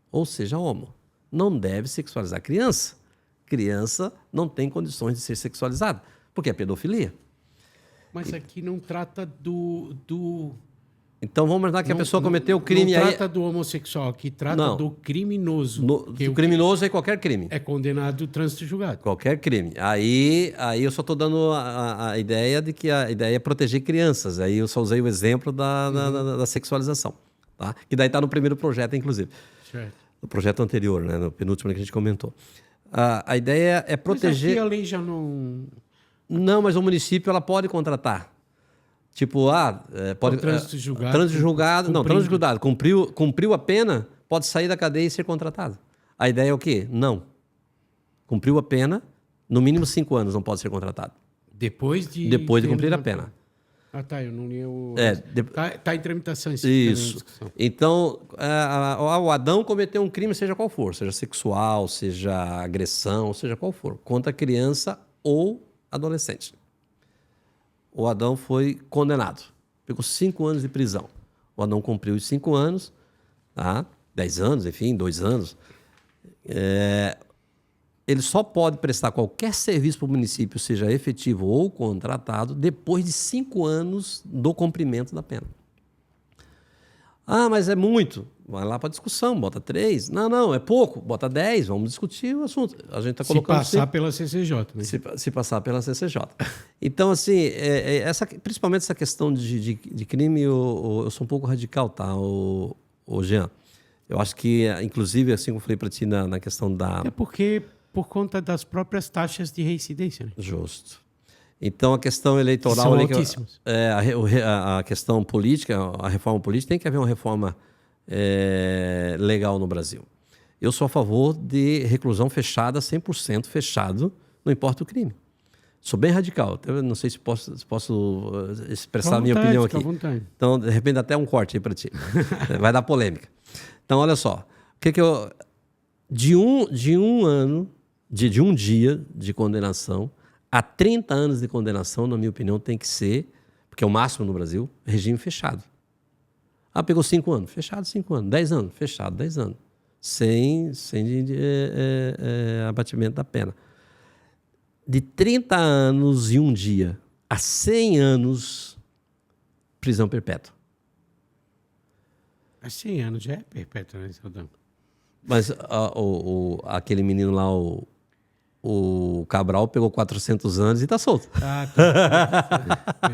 ou seja homo. Não deve sexualizar a criança. Criança não tem condições de ser sexualizada, porque é pedofilia. Mas aqui não trata do... Então, vamos imaginar que a pessoa cometeu o crime... Não trata do homossexual, aqui trata do criminoso. O criminoso é qualquer crime. É condenado trânsito julgado. Qualquer crime. Aí eu só estou dando a ideia de que a ideia é proteger crianças. Aí eu só usei o exemplo da sexualização. Tá? Que daí está no primeiro projeto, inclusive. Certo. No projeto anterior, né? No penúltimo que a gente comentou. A ideia é proteger... Mas aqui a lei já não... Não, mas o município ela pode contratar. Tipo, pode... trânsito julgado. Trânsito julgado... Não, trânsito julgado. Cumpriu a pena, pode sair da cadeia e ser contratado. A ideia é o quê? Não. Cumpriu a pena, no mínimo 5 anos não pode ser contratado. Depois de cumprir a pena. Tá, eu não li o... Tá em tramitação esse Isso. Então, o Adão cometeu um crime, seja qual for, seja sexual, seja agressão, seja qual for, contra criança ou adolescente. O Adão foi condenado. Pegou 5 anos de prisão. O Adão cumpriu os 5 anos, tá? 10 anos, enfim, 2 anos. Ele só pode prestar qualquer serviço para o município, seja efetivo ou contratado, depois de 5 anos do cumprimento da pena. Mas é muito. Vai lá para a discussão, bota 3. Não, é pouco, bota 10, vamos discutir o assunto. A gente está colocando... Se passar pela CCJ. Né? Se passar pela CCJ. Então, assim, principalmente essa questão de crime, eu sou um pouco radical, tá, o Jean? Eu acho que, inclusive, assim como eu falei para ti na questão da... É porque... Por conta das próprias taxas de reincidência. Né? Justo. Então, a questão eleitoral... São altíssimas. A questão política, a reforma política, tem que haver uma reforma legal no Brasil. Eu sou a favor de reclusão fechada, 100% fechado, não importa o crime. Sou bem radical. Eu não sei se posso expressar a minha opinião aqui. Então, de repente, até um corte aí para ti. Vai dar polêmica. Então, olha só. De um dia de condenação a 30 anos de condenação, na minha opinião, tem que ser, porque é o máximo no Brasil, regime fechado. Ah, pegou 5 anos. Fechado 5 anos. 10 anos. Fechado 10 anos. Sem abatimento da pena. De 30 anos e um dia a 100 anos, prisão perpétua. Há 100 anos já é perpétuo, né, Saldão? Mas aquele menino lá, o Cabral, pegou 400 anos e está solto. Ah, tá.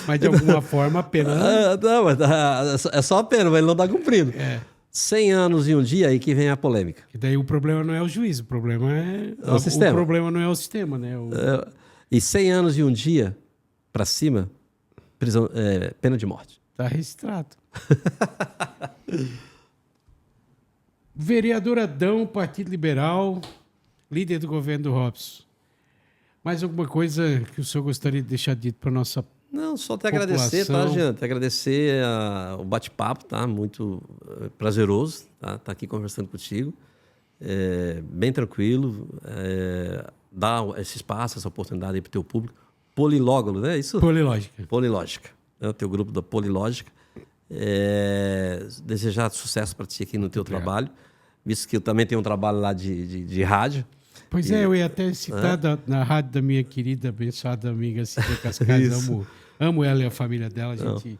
Mas de alguma forma a pena... Não, mas é só a pena, mas ele não está cumprindo. 100 anos e um dia, aí que vem a polêmica. E daí o problema não é o juiz, o problema é o sistema. O problema não é o sistema, né? E 100 anos e um dia para cima, prisão, pena de morte. Está registrado. Vereador Adão, Partido Liberal, líder do governo do Robson. Mais alguma coisa que o senhor gostaria de deixar dito para a nossa Não, só te agradecer, tá, Jean? Te agradecer o bate-papo, tá? Muito prazeroso, tá? Tá aqui conversando contigo. Bem tranquilo. Dá esse espaço, essa oportunidade aí para o teu público. Polilógolo, né? Isso? Polilógica. Polilógica. É o teu grupo da Polilógica. Desejar sucesso para ti aqui no teu trabalho, visto que eu também tenho um trabalho lá de rádio. Pois eu ia até citar na rádio da minha querida, abençoada amiga Cida Cascais. Amo ela e a família dela, a gente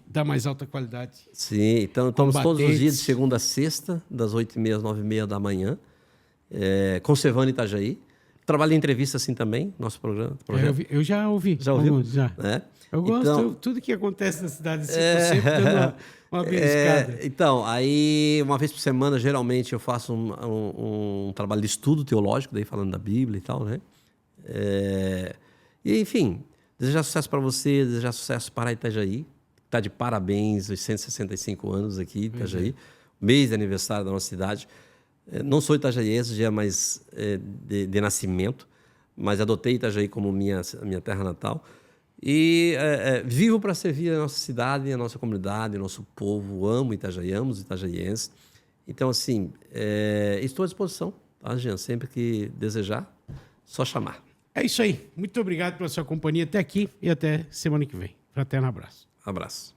da mais alta qualidade. Sim, então estamos todos os dias de segunda a sexta, das 8h30 às 9h30 da manhã, conservando Itajaí. Trabalho em entrevista assim também, nosso programa. Eu já ouvi. Já ouviu? Já. Eu gosto, tudo que acontece na cidade, assim, sempre dando uma beliscada. Então, aí uma vez por semana, geralmente, eu faço um trabalho de estudo teológico, daí falando da Bíblia e tal, né? E, enfim, desejar sucesso para você, desejar sucesso para Itajaí, que está de parabéns, os 165 anos aqui, Itajaí, mês de aniversário da nossa cidade. Não sou itajaiense, já é mais de nascimento, mas adotei Itajaí como minha terra natal. E vivo para servir a nossa cidade, a nossa comunidade, o nosso povo. Amo Itajaí, amo os itajaienses. Então, assim, estou à disposição, tá, Jean? Sempre que desejar, só chamar. É isso aí. Muito obrigado pela sua companhia até aqui e até semana que vem. Fraterno abraço. Abraço.